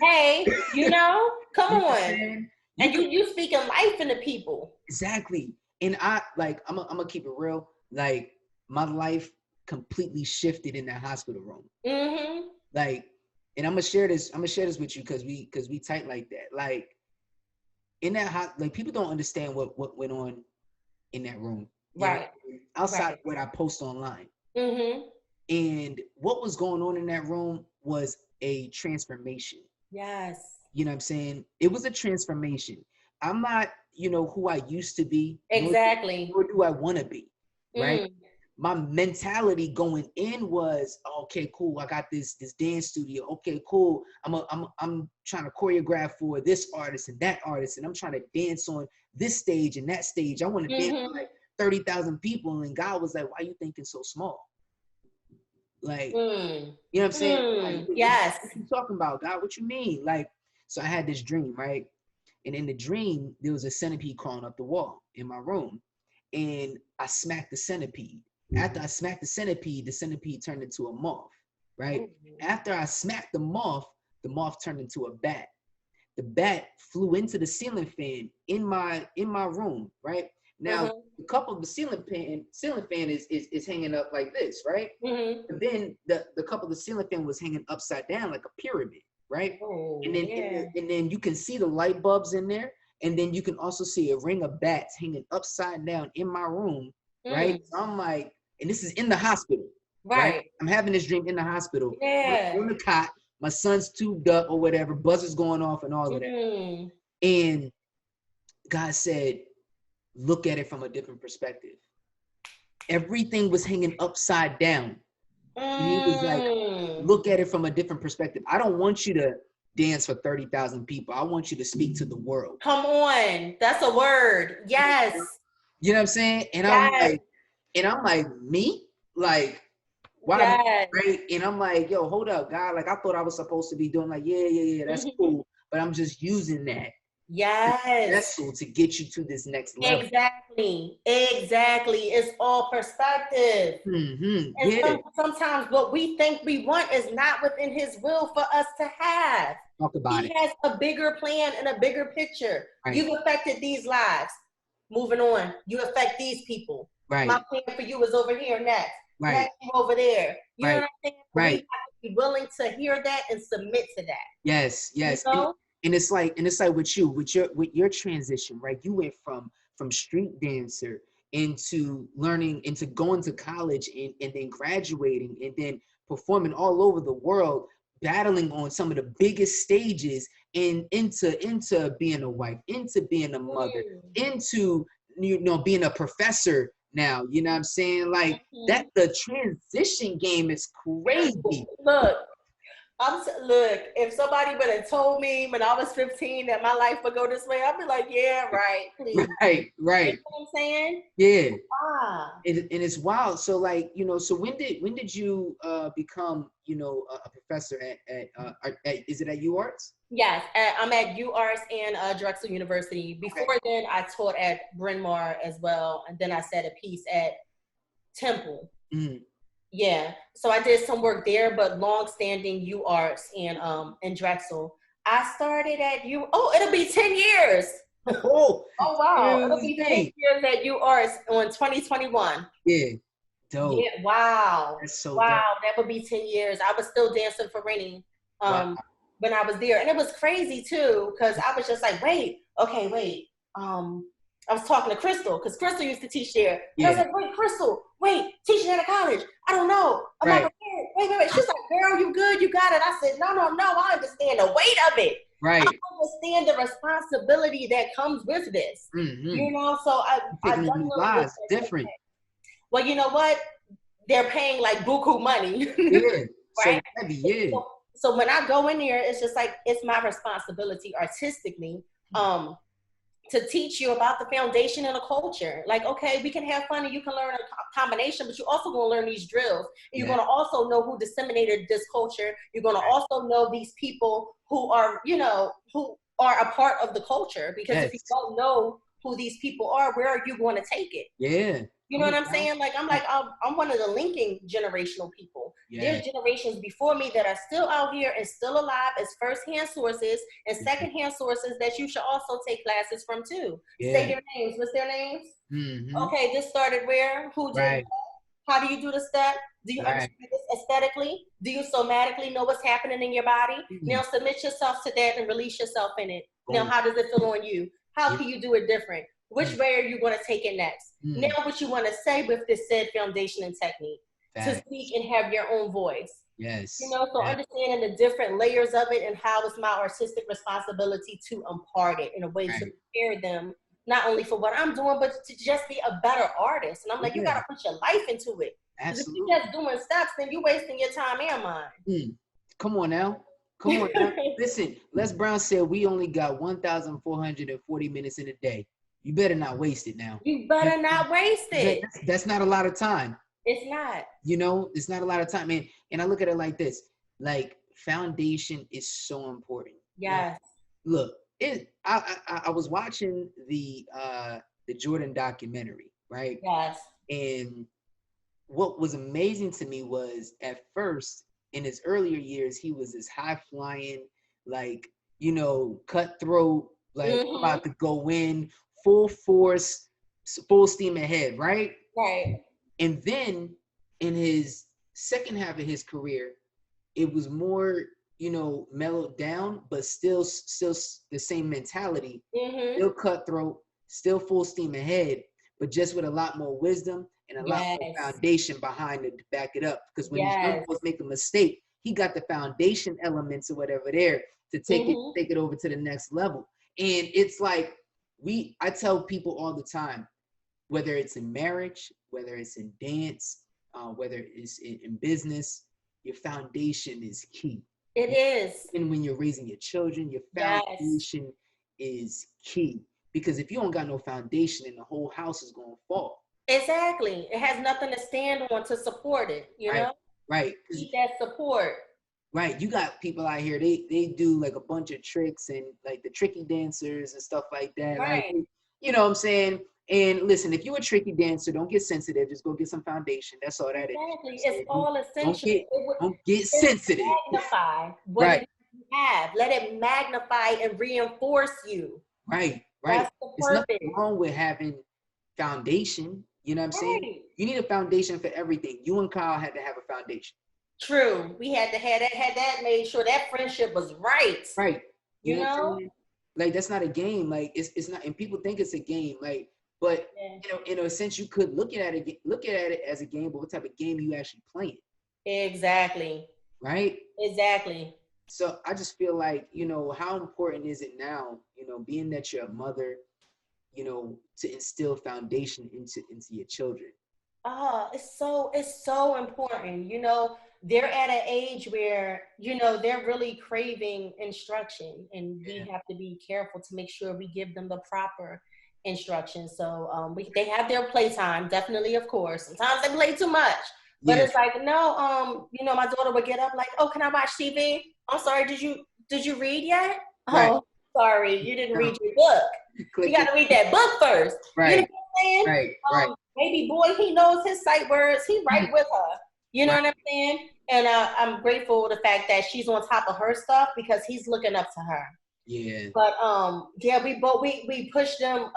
Hey, come on. And you speaking life into people. Exactly. And I'm gonna keep it real. Like, my life completely shifted in that hospital room. Mm-hmm. Like, and I'm gonna share this with you because we tight like that. Like, in that like, people don't understand what went on in that room. Right. Outside of what I post online. Mm-hmm. And what was going on in that room was a transformation. Yes. You know what I'm saying? It was a transformation. I'm not, who I used to be. Exactly. Nor do I want to be, right? My mentality going in was, okay, cool. I got this dance studio. Okay, cool. I'm trying to choreograph for this artist and that artist, and I'm trying to dance on this stage and that stage. I want to dance for like 30,000 people. And God was like, why are you thinking so small? Like, you know what I'm saying? Like, yes. What you talking about, God? What you mean? Like, so I had this dream, right? And in the dream, there was a centipede crawling up the wall in my room. And I smacked the centipede. After I smacked the centipede turned into a moth, right? After I smacked the moth turned into a bat. The bat flew into the ceiling fan in my room, right? Now, the cup of the ceiling fan is hanging up like this, right? But then the cup of the ceiling fan was hanging upside down like a pyramid, right? And then you can see the light bulbs in there, and then you can also see a ring of bats hanging upside down in my room, right? So I'm like, and this is in the hospital, right? I'm having this dream in the hospital, on the cot. My son's tubed up or whatever, buzzers going off and all of that. And God said, look at it from a different perspective. Everything was hanging upside down. And he was like, look at it from a different perspective. I don't want you to dance for 30,000 people. I want you to speak to the world. Come on. That's a word. Yes. You know what I'm saying? And I'm like, me? Like, why? Yes. Right? And I'm like, yo, hold up, God. Like, I thought I was supposed to be doing like, yeah, that's cool. But I'm just using that. Yes. Vessel to get you to this next level. Exactly. It's all perspective. And sometimes what we think we want is not within his will for us to have. Talk about it. He has a bigger plan and a bigger picture. Right. You've affected these lives. Moving on. You affect these people. Right. My plan for you is over here next. Right. Next over there. You know what I'm saying? Right. We have to be willing to hear that and submit to that. Yes. You know? And it's like with you, with your transition, right? You went from street dancer into learning, into going to college and then graduating and then performing all over the world, battling on some of the biggest stages, and into being a wife, into being a mother, into being a professor now. You know what I'm saying? Like that, the transition game is crazy. Look, if somebody would have told me when I was 15 that my life would go this way, I'd be like, yeah, right, please. Right. You know what I'm saying? Yeah. And it's wild. So like, so when did you become, a professor at is it at UArts? Yes, I'm at UArts and Drexel University. Before then, I taught at Bryn Mawr as well, and then I said a piece at Temple. Yeah. So I did some work there, but long-standing UArts and Drexel. I started at U. Oh, it'll be 10 years. Oh, Oh wow, it'll be 10 hey. years at UArts on 2021. Yeah, dope. Yeah, wow. That's so dope. Wow, that would be 10 years. I was still dancing for Rennie Wow. when I was there. And it was crazy too, because I was just like, wait. I was talking to Crystal, because Crystal used to teach there. And I was like, wait, Crystal, teaching at a college. I don't know. I'm not prepared. Wait. She's like, girl, you good, you got it. I said, no, I understand the weight of it. Right. I understand the responsibility that comes with this. You know, so I definitely lives different. Well, you know what? They're paying like buku money. Yeah. Right? So heavy, yeah. So when I go in there, it's just like, it's my responsibility artistically to teach you about the foundation and the culture. Like, okay, we can have fun and you can learn a combination, but you're also going to learn these drills. And you're going to also know who disseminated this culture. You're going to also know these people who are, who are a part of the culture. Because if you don't know who these people are, where are you going to take it? Yeah. You know what I'm saying? Like, I'm one of the linking generational people. Yeah. There's generations before me that are still out here and still alive as first-hand sources and second-hand sources that you should also take classes from too. Yeah. Say their names. What's their names? Okay, this started where? Who did How do you do the step? Do you understand this aesthetically? Do you somatically know what's happening in your body? Now submit yourself to that and release yourself in it. Now, how does it feel on you? How can you do it different? Which way are you going to take it next? Now, what you want to say with this said foundation and technique to speak and have your own voice. Yes. So understanding the different layers of it and how it's my artistic responsibility to impart it in a way to prepare them, not only for what I'm doing, but to just be a better artist. And I'm like, you got to put your life into it. Because if you're just doing steps, then you're wasting your time and mine. Come on now. Listen, Les Brown said we only got 1,440 minutes in a day. You better not waste it now. You better not waste it. That's not a lot of time. It's not. It's not a lot of time. And I look at it like this. Like, foundation is so important. Yes. Look, I was watching the Jordan documentary, right? Yes. And what was amazing to me was, at first, in his earlier years, he was this high-flying, like, cutthroat, like about to go in, full force, full steam ahead, right? Right. And then in his second half of his career, it was more, mellowed down, but still the same mentality, still cutthroat, still full steam ahead, but just with a lot more wisdom and a lot more foundation behind it to back it up. Because when these young boys make a mistake, he got the foundation elements or whatever there to take it over to the next level. And it's like, I tell people all the time, whether it's in marriage, whether it's in dance, whether it's in business, your foundation is key. It is. And when you're raising your children, your foundation is key. Because if you don't got no foundation, then the whole house is going to fall. Exactly. It has nothing to stand on to support it, know? Right. Need that support. Right. You got people out here, they do like a bunch of tricks and like the tricky dancers and stuff like that. Right. Like, you know what I'm saying? And listen, if you're a tricky dancer, don't get sensitive. Just go get some foundation. That's all that is. Exactly. It's all essential. Don't get sensitive. Magnify what you have. Let it magnify and reinforce you. Right. That's the There's nothing wrong with having foundation. You know what I'm saying? You need a foundation for everything. You and Kyle had to have a foundation. True. We had to have that, made sure that friendship was right. Right. You know? Like, that's not a game. Like, it's not, and people think it's a game. Like, but in a sense, you could look at it as a game, but what type of game are you actually playing? Exactly. Right? Exactly. So I just feel like, how important is it now, being that you're a mother, to instill foundation into your children? It's so important. They're at an age where, they're really craving instruction, and we have to be careful to make sure we give them the proper instruction. So they have their playtime, definitely, of course. Sometimes they play too much, but it's like, no, my daughter would get up like, oh, can I watch TV? I'm sorry, did you read yet? Right. Oh, sorry, you didn't read your book. You got to read that book first. Right. You know what I'm saying? Right. Baby boy, he knows his sight words. He right with her. You know Right. what I'm saying? And I'm grateful for the fact that she's on top of her stuff because he's looking up to her. Yeah. But yeah, we push them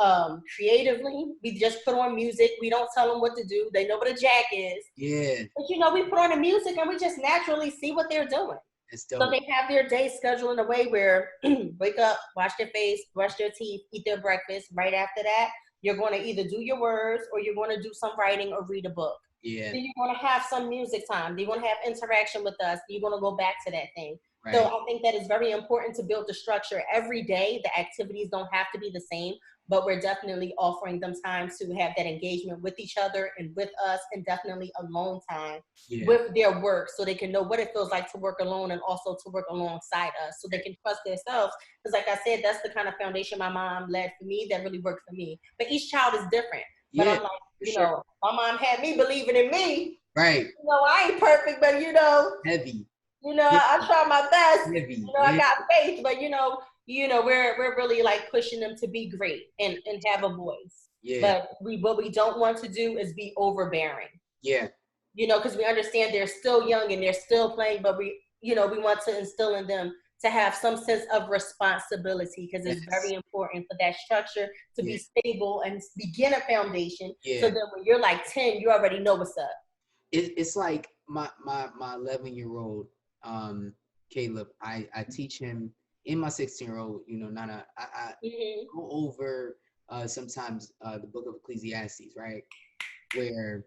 creatively. We just put on music. We don't tell them what to do. They know what a jack is. Yeah. But you know, we put on the music and we just naturally see what they're doing. It's So dope. they have their day scheduled in a way where wake up, wash their face, brush their teeth, eat their breakfast. Right after that, you're going to either do your words or you're going to do some writing or read a book. Yeah. Then you're going to have some music time. You're going to have interaction with us. You're going to go back to that thing. So Right. I think that is very important to build the structure every day. The activities don't have to be the same, but we're definitely offering them time to have that engagement with each other and with us, and definitely alone time Yeah. with their work so they can know what it feels like to work alone and also to work alongside us so they can trust themselves. Because like I said, that's the kind of foundation my mom led for me that really worked for me. But each child is different. But Yeah. I'm like, For you sure. know, my mom had me believing in me. Right. You know, I ain't perfect, but Heavy. Yeah. I try my best. Heavy. I Yeah. got faith, but we're really like pushing them to be great and have a voice. Yeah. But what we don't want to do is be overbearing. Yeah. Because we understand they're still young and they're still playing, but we want to instill in them to have some sense of responsibility because it's Yes. very important for that structure to Yeah. be stable and begin a foundation. Yeah. So that when you're like 10, you already know what's up. It's like my 11-year-old Caleb. I teach him in my 16-year-old. Nana. I Mm-hmm. go over sometimes the book of Ecclesiastes, right, where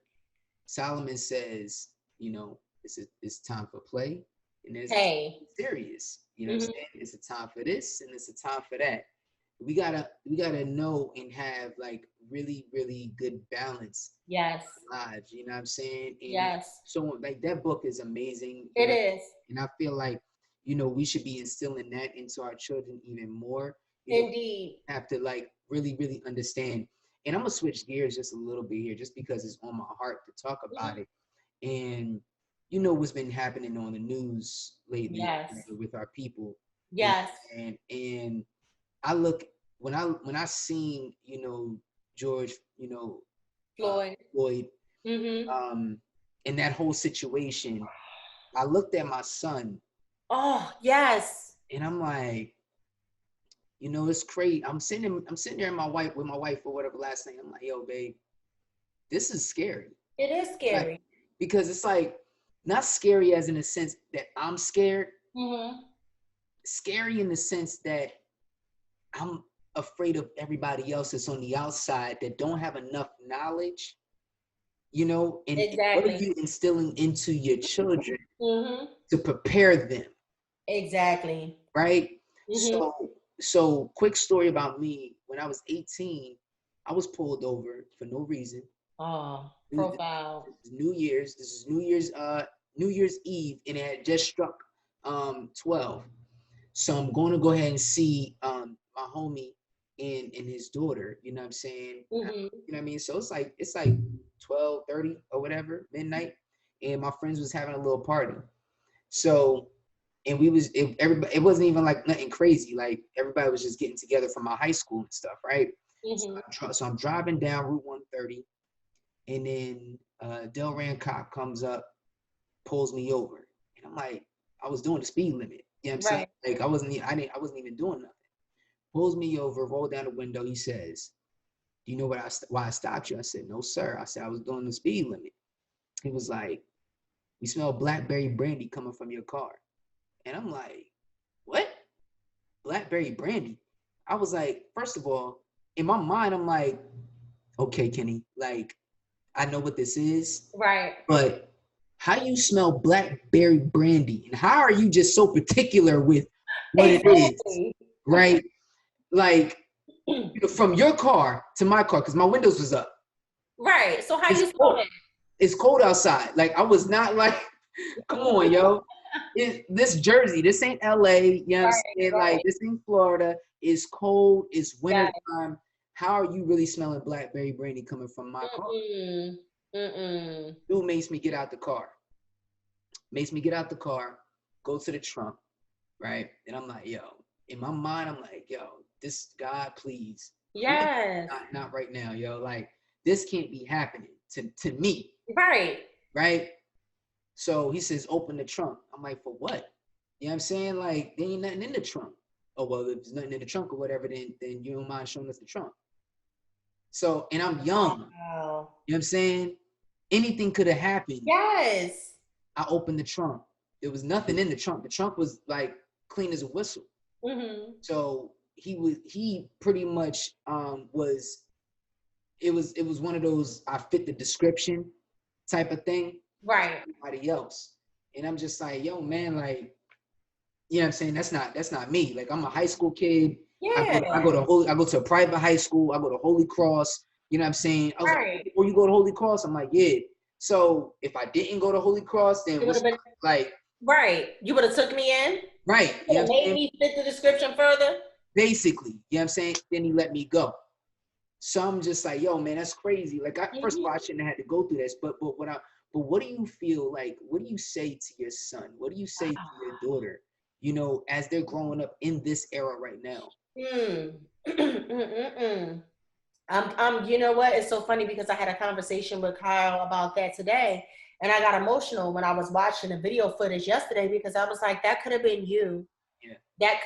Solomon says, it's time for play and there's Hey. serious. You know what I'm Mm-hmm. saying? It's a time for this and it's a time for that. We gotta know and have like really, really good balance Yes. in our lives. You know what I'm saying? And Yes. so like that book is amazing. It is. And I feel like, we should be instilling that into our children even more. Indeed. Have to like really, really understand. And I'm gonna switch gears just a little bit here, just because it's on my heart to talk about Mm-hmm. it. And what's been happening on the news lately Yes. with our people. And Yes. and I look when I seen George Floyd. Floyd Mm-hmm. in that whole situation. I looked at my son Oh, yes. and I'm like, it's crazy. I'm sitting there with my wife or whatever last night. I'm like, yo, babe, this is scary. It is Like, scary. because it's like not scary as in a sense that I'm scared. Mm-hmm. Scary in the sense that I'm afraid of everybody else that's on the outside that don't have enough knowledge, and what are Exactly. you instilling into your children Mm-hmm. to prepare them, Exactly. right? Mm-hmm. So quick story about me. When I was 18, I was pulled over for no reason. Oh, This profile. is New Year's. This is New Year's Eve, and it had just struck 12. So I'm going to go ahead and see my homie and his daughter. You know what I'm saying? Mm-hmm. You know what I mean? So it's like 12:30 or whatever, midnight, and my friends was having a little party. So and everybody, it wasn't even like nothing crazy. Like everybody was just getting together from my high school and stuff, right? Mm-hmm. So I'm driving down Route 130, and then Delran cop comes up, pulls me over, and I'm like, I was doing the speed limit. You know what I'm saying? Right. Like I wasn't even doing nothing. Pulls me over, roll down the window. He says, "Do you know why I stopped you?" I said, "No, sir." I said, "I was doing the speed limit." He was like, "We smell blackberry brandy coming from your car," and I'm like, "What? Blackberry brandy?" I was like, first of all, in my mind, I'm like, "Okay, Kenny, like I know what this is, Right. but how you smell blackberry brandy, and how are you just so particular with what it is, Exactly. right? Like from your car to my car, because my windows was up. Right. So how It's you smell cold. it? It's cold outside. Like I was not like, come on, yo. This Jersey, this ain't LA. You know what I'm Right. saying? Like Right. this ain't Florida. It's cold. It's Yeah. wintertime. How are you really smelling blackberry brandy coming from my car? Mm-mm. Mm-mm. Dude makes me get out the car. Makes me get out the car, go to the trunk, right? And I'm like, yo, in my mind, I'm like, yo, this God, please. Yes. Not right now, yo. Like, this can't be happening to me, Right. right? So he says, open the trunk. I'm like, for what? You know what I'm saying? Like, there ain't nothing in the trunk. Oh, well, if there's nothing in the trunk or whatever, then you don't mind showing us the trunk. So, and I'm young. Wow. You know what I'm saying? Anything could have happened. Yes. I opened the trunk. There was nothing in the trunk. The trunk was like clean as a whistle. Mm-hmm. So he pretty much was it was one of those I fit the description type of thing. Right. Everybody else. And I'm just like, yo, man, like, you know what I'm saying? That's not me. Like, I'm a high school kid. Yeah. I go to a private high school. I go to Holy Cross. You know what I'm saying? I was Right. like, oh, you go to Holy Cross? I'm like, yeah. So if I didn't go to Holy Cross, then It would have been like, right. You would have took me in. right. You know what I'm Made saying? me fit the description further. Basically, you know what I'm saying? Then he let me go. So I'm just like, yo, man, that's crazy. Like, first of all, I shouldn't have had to go through this. But what do you feel like? What do you say to your son? What do you say to your daughter? You know, as they're growing up in this era right now. You know what? It's so funny because I had a conversation with Kyle about that today, and I got emotional when I was watching the video footage yesterday because I was like, that could have been you. Yeah.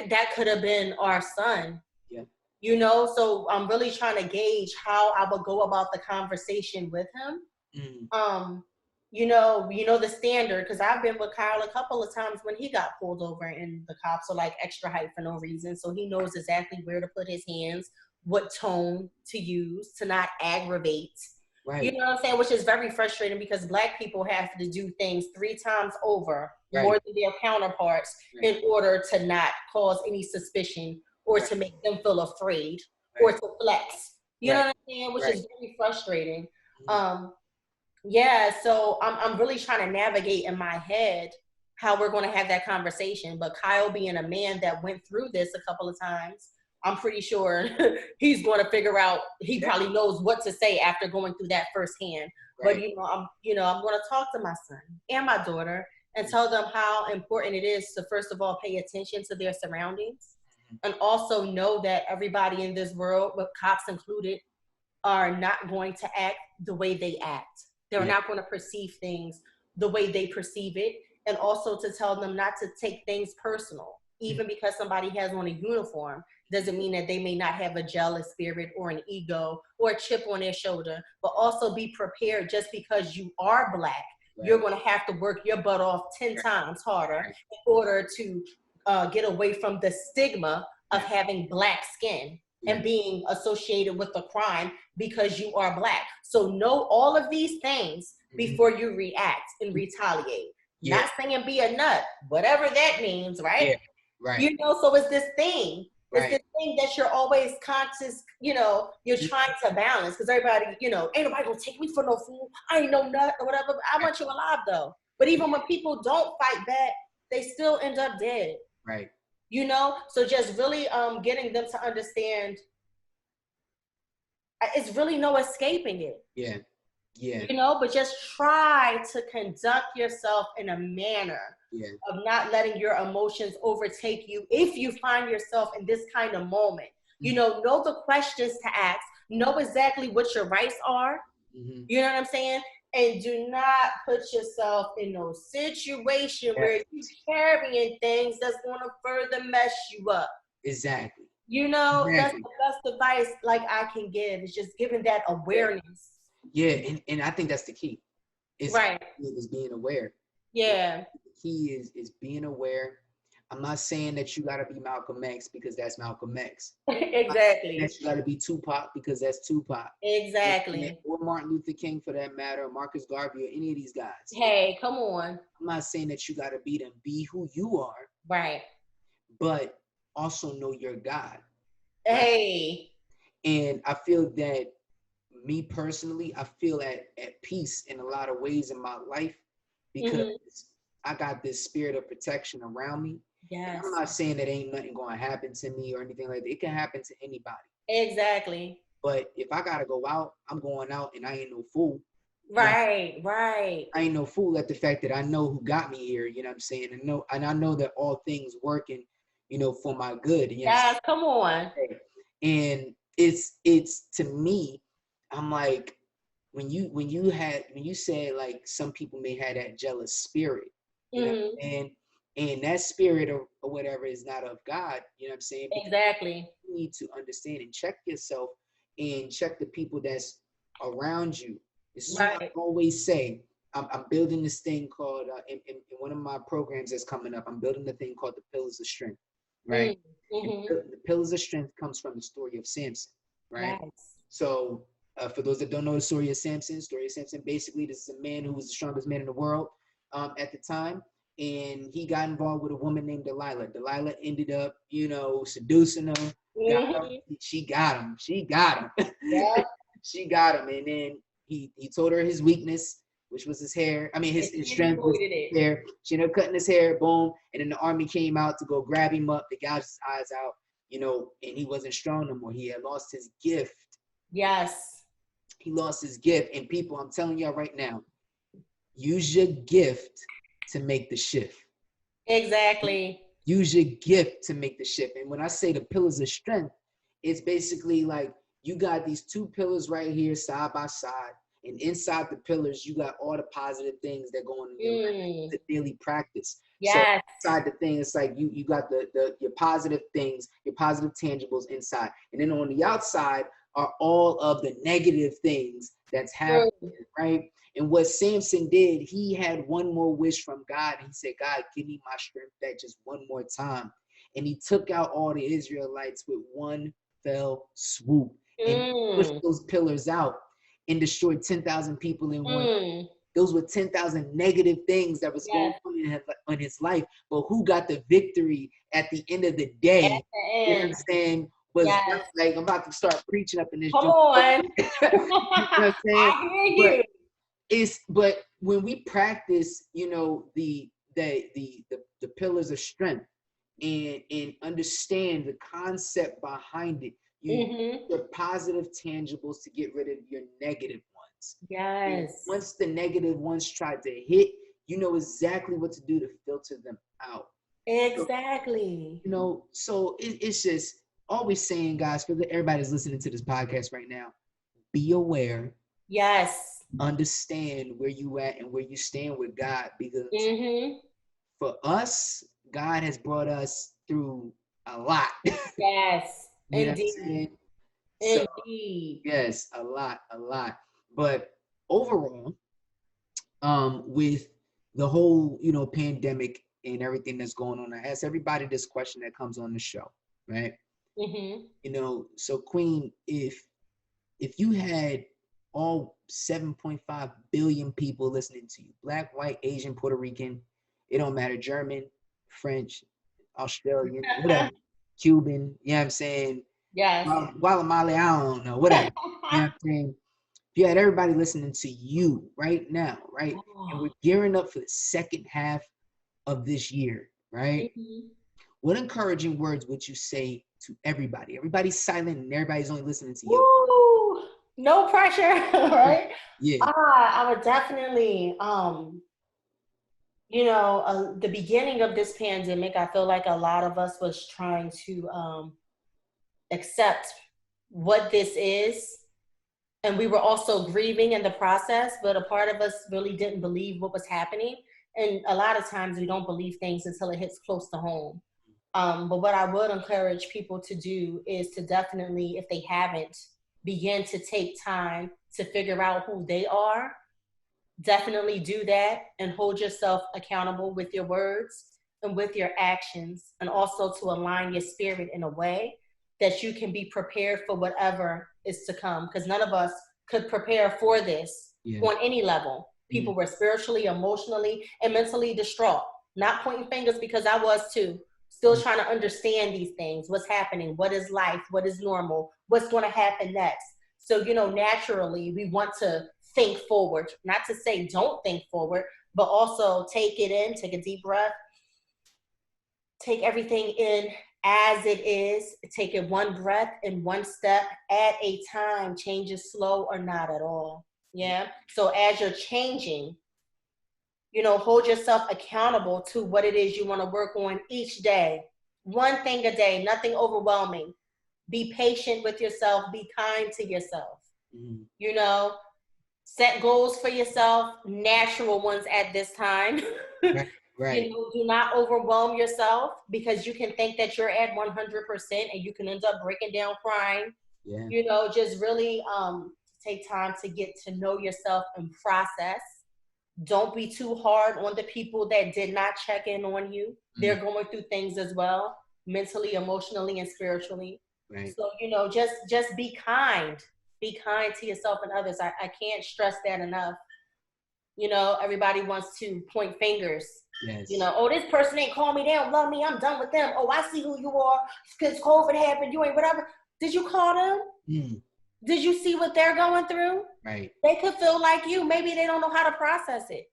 That could have been our son. Yeah. You know, so I'm really trying to gauge how I would go about the conversation with him. You know the standard, because I've been with Kyle a couple of times when he got pulled over and the cops are like extra hype for no reason. So he knows exactly where to put his hands, what tone to use to not aggravate. Right. You know what I'm saying? Which is very frustrating because Black people have to do things 3 times over more than their counterparts in order to not cause any suspicion or to make them feel afraid or to flex. You know what I'm saying? Which is very frustrating. Yeah, so I'm really trying to navigate in my head how we're going to have that conversation. But Kyle, being a man that went through this a couple of times, I'm pretty sure he's going to figure out. He probably knows what to say after going through that firsthand. But I'm going to talk to my son and my daughter and tell them how important it is to first of all pay attention to their surroundings, and also know that everybody in this world, with cops included, are not going to act the way they act. They're not going to perceive things the way they perceive it. And also to tell them not to take things personal. Even because somebody has on a uniform doesn't mean that they may not have a jealous spirit or an ego or a chip on their shoulder, but also be prepared. Just because you are Black, you're going to have to work your butt off 10 times harder in order to get away from the stigma of having Black skin and being associated with a crime because you are Black. So know all of these things before you react and retaliate. Not saying be a nut, whatever that means, right? You know, so it's this thing. It's this thing that you're always conscious, you know, you're trying to balance, because everybody, you know, ain't nobody gonna take me for no fool. I ain't no nut or whatever. But I want you alive though. But even when people don't fight back, they still end up dead. Right. You know, so just really getting them to understand it's really no escaping it. Yeah. Yeah. You know, but just try to conduct yourself in a manner of not letting your emotions overtake you if you find yourself in this kind of moment. You know the questions to ask, know exactly what your rights are. You know what I'm saying? And do not put yourself in no situation where you're carrying things that's going to further mess you up. Exactly. You know, that's the best advice like I can give, is just giving that awareness. Yeah, and I think that's the key. Is being aware. Yeah. The key is being aware. I'm not saying that you gotta be Malcolm X because that's Malcolm X. Exactly. That you gotta be Tupac because that's Tupac. Exactly. Or Martin Luther King for that matter, or Marcus Garvey, or any of these guys. Hey, come on. I'm not saying that you gotta be them. Be who you are. Right. But also know your God. Hey. And I feel that me personally, I feel at peace in a lot of ways in my life because I got this spirit of protection around me. Yes. And I'm not saying that ain't nothing going to happen to me or anything like that. It can happen to anybody. Exactly. But if I got to go out, I'm going out, and I ain't no fool. Right, right. I ain't no fool at the fact that I know who got me here, you know what I'm saying? And I know that all things working, you know, for my good. You know yes, come on. And it's to me, I'm like, when you said like some people may have that jealous spirit, you know what I'm saying? And that spirit or whatever is not of God, you know what I'm saying? Because Exactly. you need to understand and check yourself and check the people that's around you. This is what I Right. always say. I'm building this thing called in one of my programs that's coming up. I'm building a thing called the Pillars of Strength, right? And the Pillars of Strength comes from the story of Samson, right? Yes. So for those that don't know the story of Samson, basically this is a man who was the strongest man in the world at the time, and he got involved with a woman named Delilah. Delilah ended up, seducing him. Got him. She got him. She got him. Yeah. She got him, and then he told her his weakness, which was his hair. I mean, his strength was his hair. She ended up cutting his hair. Boom, and then the army came out to go grab him up. They gouged his eyes out, and he wasn't strong no more. He had lost his gift. Yes. He lost his gift, and people, I'm telling y'all right now, use your gift to make the shift. Exactly. Use your gift to make the shift. And when I say the pillars of strength, it's basically like you got these two pillars right here side by side, and inside the pillars you got all the positive things that go on in your life, the daily practice. Yes. So inside the thing, it's like you got your positive things, your positive tangibles inside, and then on the outside are all of the negative things that's happening, right? And what Samson did, he had one more wish from God. He said, God, give me my strength back just one more time. And he took out all the Israelites with one fell swoop and pushed those pillars out and destroyed 10,000 people in one. Those were 10,000 negative things that was going on in his life. But who got the victory at the end of the day? At the end. You know what I'm saying? Was like, I'm about to start preaching up in this. Come on. You know what I'm saying? I hear you. But when we practice, the pillars of strength and understand the concept behind it, you your positive tangibles to get rid of your negative ones. Yes. And once the negative ones try to hit, you know exactly what to do to filter them out. Exactly. So it's just always saying, guys, for everybody that's listening to this podcast right now, be aware. Yes. Understand where you at and where you stand with God, because for us, God has brought us through a lot. Yes. You know Indeed. what I'm saying? Indeed. Yes, a lot. But overall, with the whole, pandemic and everything that's going on, I ask everybody this question that comes on the show, right? So Queen, if you had all 7.5 billion people listening to you, Black, white, Asian, Puerto Rican, it don't matter, German, French, Australian, whatever, Cuban, you know what I'm saying? Yes. Guatemala, I don't know, whatever. You know what I'm saying? If you had everybody listening to you right now, right? And we're gearing up for the second half of this year, right? What encouraging words would you say to everybody? Everybody's silent and everybody's only listening to you. Woo! No pressure, right? Yeah. I would definitely, the beginning of this pandemic, I feel like a lot of us was trying to accept what this is. And we were also grieving in the process, but a part of us really didn't believe what was happening. And a lot of times we don't believe things until it hits close to home. But what I would encourage people to do is to definitely, if they haven't, begin to take time to figure out who they are. Definitely do that and hold yourself accountable with your words and with your actions, and also to align your spirit in a way that you can be prepared for whatever is to come. Because none of us could prepare for this on any level. People were spiritually, emotionally, and mentally distraught. Not pointing fingers, because I was too. Still trying to understand these things. What's happening? What is life? What is normal? What's going to happen next? So, naturally, we want to think forward. Not to say don't think forward, but also take it in, take a deep breath, take everything in as it is, take it one breath and one step at a time. Change is slow or not at all. Yeah. So as you're changing, hold yourself accountable to what it is you want to work on each day. One thing a day, nothing overwhelming. Be patient with yourself. Be kind to yourself. Set goals for yourself, natural ones at this time. Right. Do not overwhelm yourself, because you can think that you're at 100% and you can end up breaking down crying. Yeah. Just really take time to get to know yourself and process. Don't be too hard on the people that did not check in on you. They're going through things as well, mentally, emotionally, and spiritually. Right. So, just be kind. Be kind to yourself and others. I can't stress that enough. Everybody wants to point fingers. Yes. Oh, this person ain't call me, they don't love me, I'm done with them. Oh, I see who you are, because COVID happened, you ain't whatever. Did you call them? Did you see what they're going through? Right. They could feel like you. Maybe they don't know how to process it.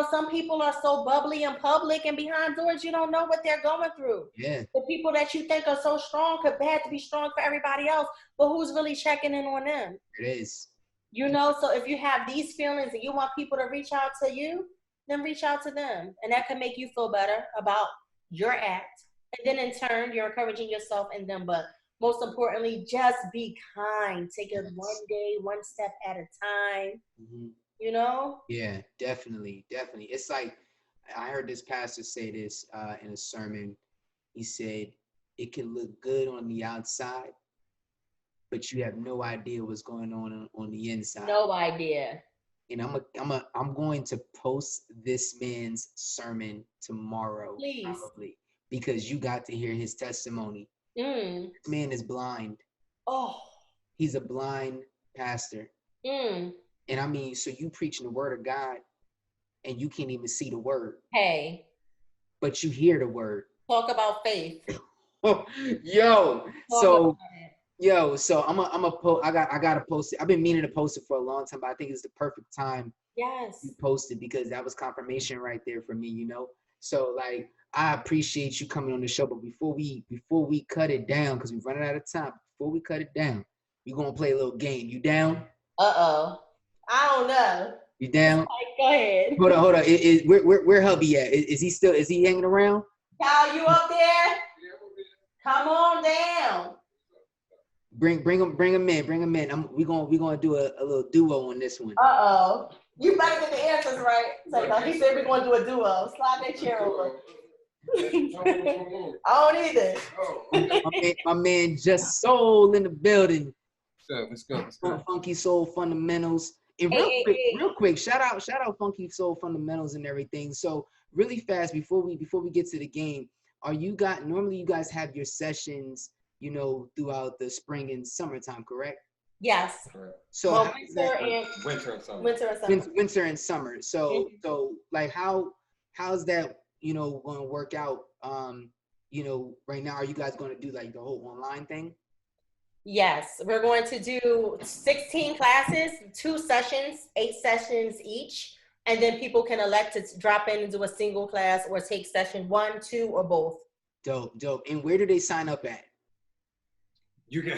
Some people are so bubbly in public, and behind doors, you don't know what they're going through. Yeah. The people that you think are so strong could have to be strong for everybody else, but who's really checking in on them? It is. So if you have these feelings and you want people to reach out to you, then reach out to them. And that can make you feel better about your act. And then in turn, you're encouraging yourself and them. But most importantly, just be kind. Take it one day, one step at a time. Yeah, definitely. It's like, I heard this pastor say this in a sermon. He said, it can look good on the outside, but you have no idea what's going on the inside. No idea. And I'm going to post this man's sermon tomorrow, please, probably, because you got to hear his testimony. This man is blind. Oh. He's a blind pastor. And I mean, so you preaching the word of God and you can't even see the word. Hey. But you hear the word. Talk about faith. Yo. So I gotta post it. I've been meaning to post it for a long time, but I think it's the perfect time. Yes. You posted, because that was confirmation right there for me, So like, I appreciate you coming on the show, but before we cut it down, because we're running out of time, before we cut it down, we're gonna play a little game. You down? I don't know. You down? Go ahead. Hold on. Where hubby at? Is he hanging around? Kyle, you up there? Come on down. Bring him in. We gonna do a little duo on this one. You better get the answers right. So, he said we're gonna do a duo. Slide that chair over. I don't either. My man Just Soul in the building. Let's go. Funky Soul Fundamentals. And real quick, shout out Funky Soul Fundamentals and everything. So really fast, before we get to the game, normally you guys have your sessions, throughout the spring and summertime, correct? Yes. Correct. So winter and summer. So like, how's that going to work out? Right now, are you guys going to do like the whole online thing? Yes, we're going to do 16 classes, 2 sessions, 8 sessions each, and then people can elect to drop in and do a single class or take session 1, 2, or both. Dope. And where do they sign up at? You can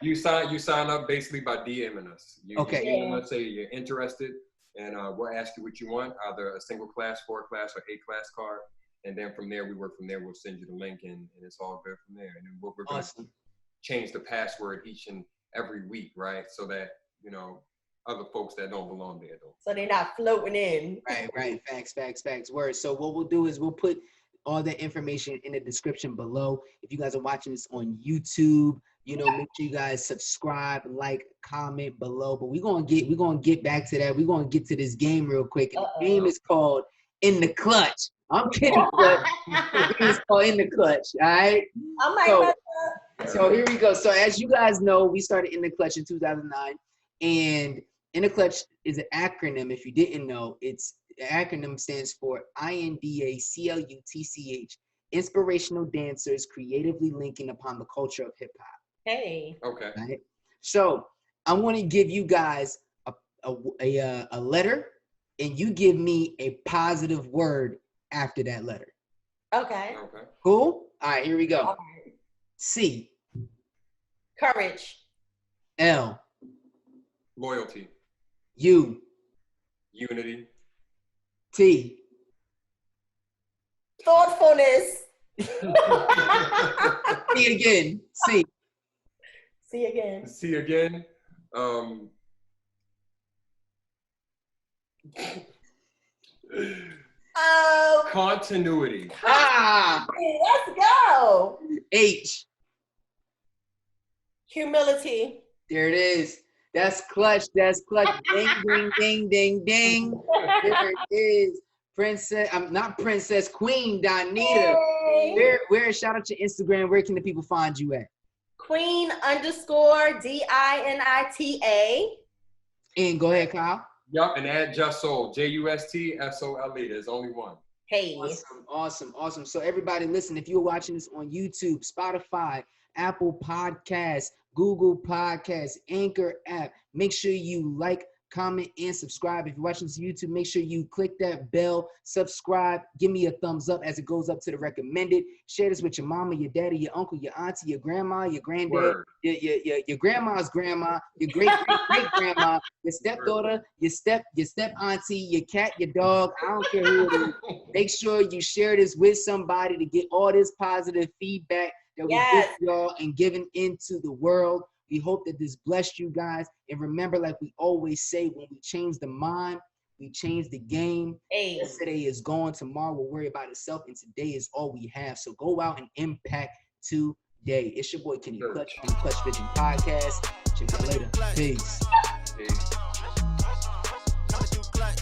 you sign up basically by DMing us. Okay. You DM us, say you're interested, and we'll ask you what you want, either a single class, 4-class, or 8-class card, and then from there we work from there. We'll send you the link, and it's all good from there. And then we're going to change the password each and every week, right? So that other folks that don't belong there don't. So they're not floating in. Right. Facts. Word. So what we'll do is we'll put all that information in the description below. If you guys are watching this on YouTube, make sure you guys subscribe, like, comment below. But we're gonna get back to that. We're gonna get to this game real quick. And the game is called In the Clutch. I'm kidding, but the game is called In the Clutch. All right. So here we go. So as you guys know, we started In the Clutch in 2009, and In the Clutch is an acronym. If you didn't know, the acronym stands for INDACLUTCH, Inspirational Dancers Creatively Linking Upon the Culture of Hip Hop. Hey. Okay. Right? So I'm going to give you guys a letter, and you give me a positive word after that letter. Okay. Cool? All right, here we go. All right. C. Courage. L. Loyalty. U. Unity. T. Thoughtfulness. C again. C. See again. Continuity. Let's go. H. Humility. There it is. That's clutch. That's clutch. Ding, ding, ding, ding, ding. There it is. Princess, I'm not princess, Queen Dinita. Hey. Where? Shout out to Instagram. Where can the people find you at? Queen_DINITA. And go ahead, Kyle. Yup, and add Just Soul. JUSTSOLE. There's only one. Hey. Awesome. So everybody, listen, if you're watching this on YouTube, Spotify, Apple Podcasts, Google Podcasts, Anchor app, make sure you like, comment, and subscribe. If you're watching this on YouTube, make sure you click that bell, subscribe, give me a thumbs up as it goes up to the recommended. Share this with your mama, your daddy, your uncle, your auntie, your grandma, your granddad, your grandma's grandma, your great grandma, your stepdaughter, your step auntie, your cat, your dog. I don't care who it is. Make sure you share this with somebody to get all this positive feedback that we give y'all and giving into the world. We hope that this blessed you guys. And remember, like we always say, when we change the mind, we change the game. Hey. Yesterday is gone. Tomorrow will worry about itself. And today is all we have. So go out and impact today. It's your boy, Kenny Clutch on the Clutchvision Podcast. Check you later. Peace. Coming through clutch.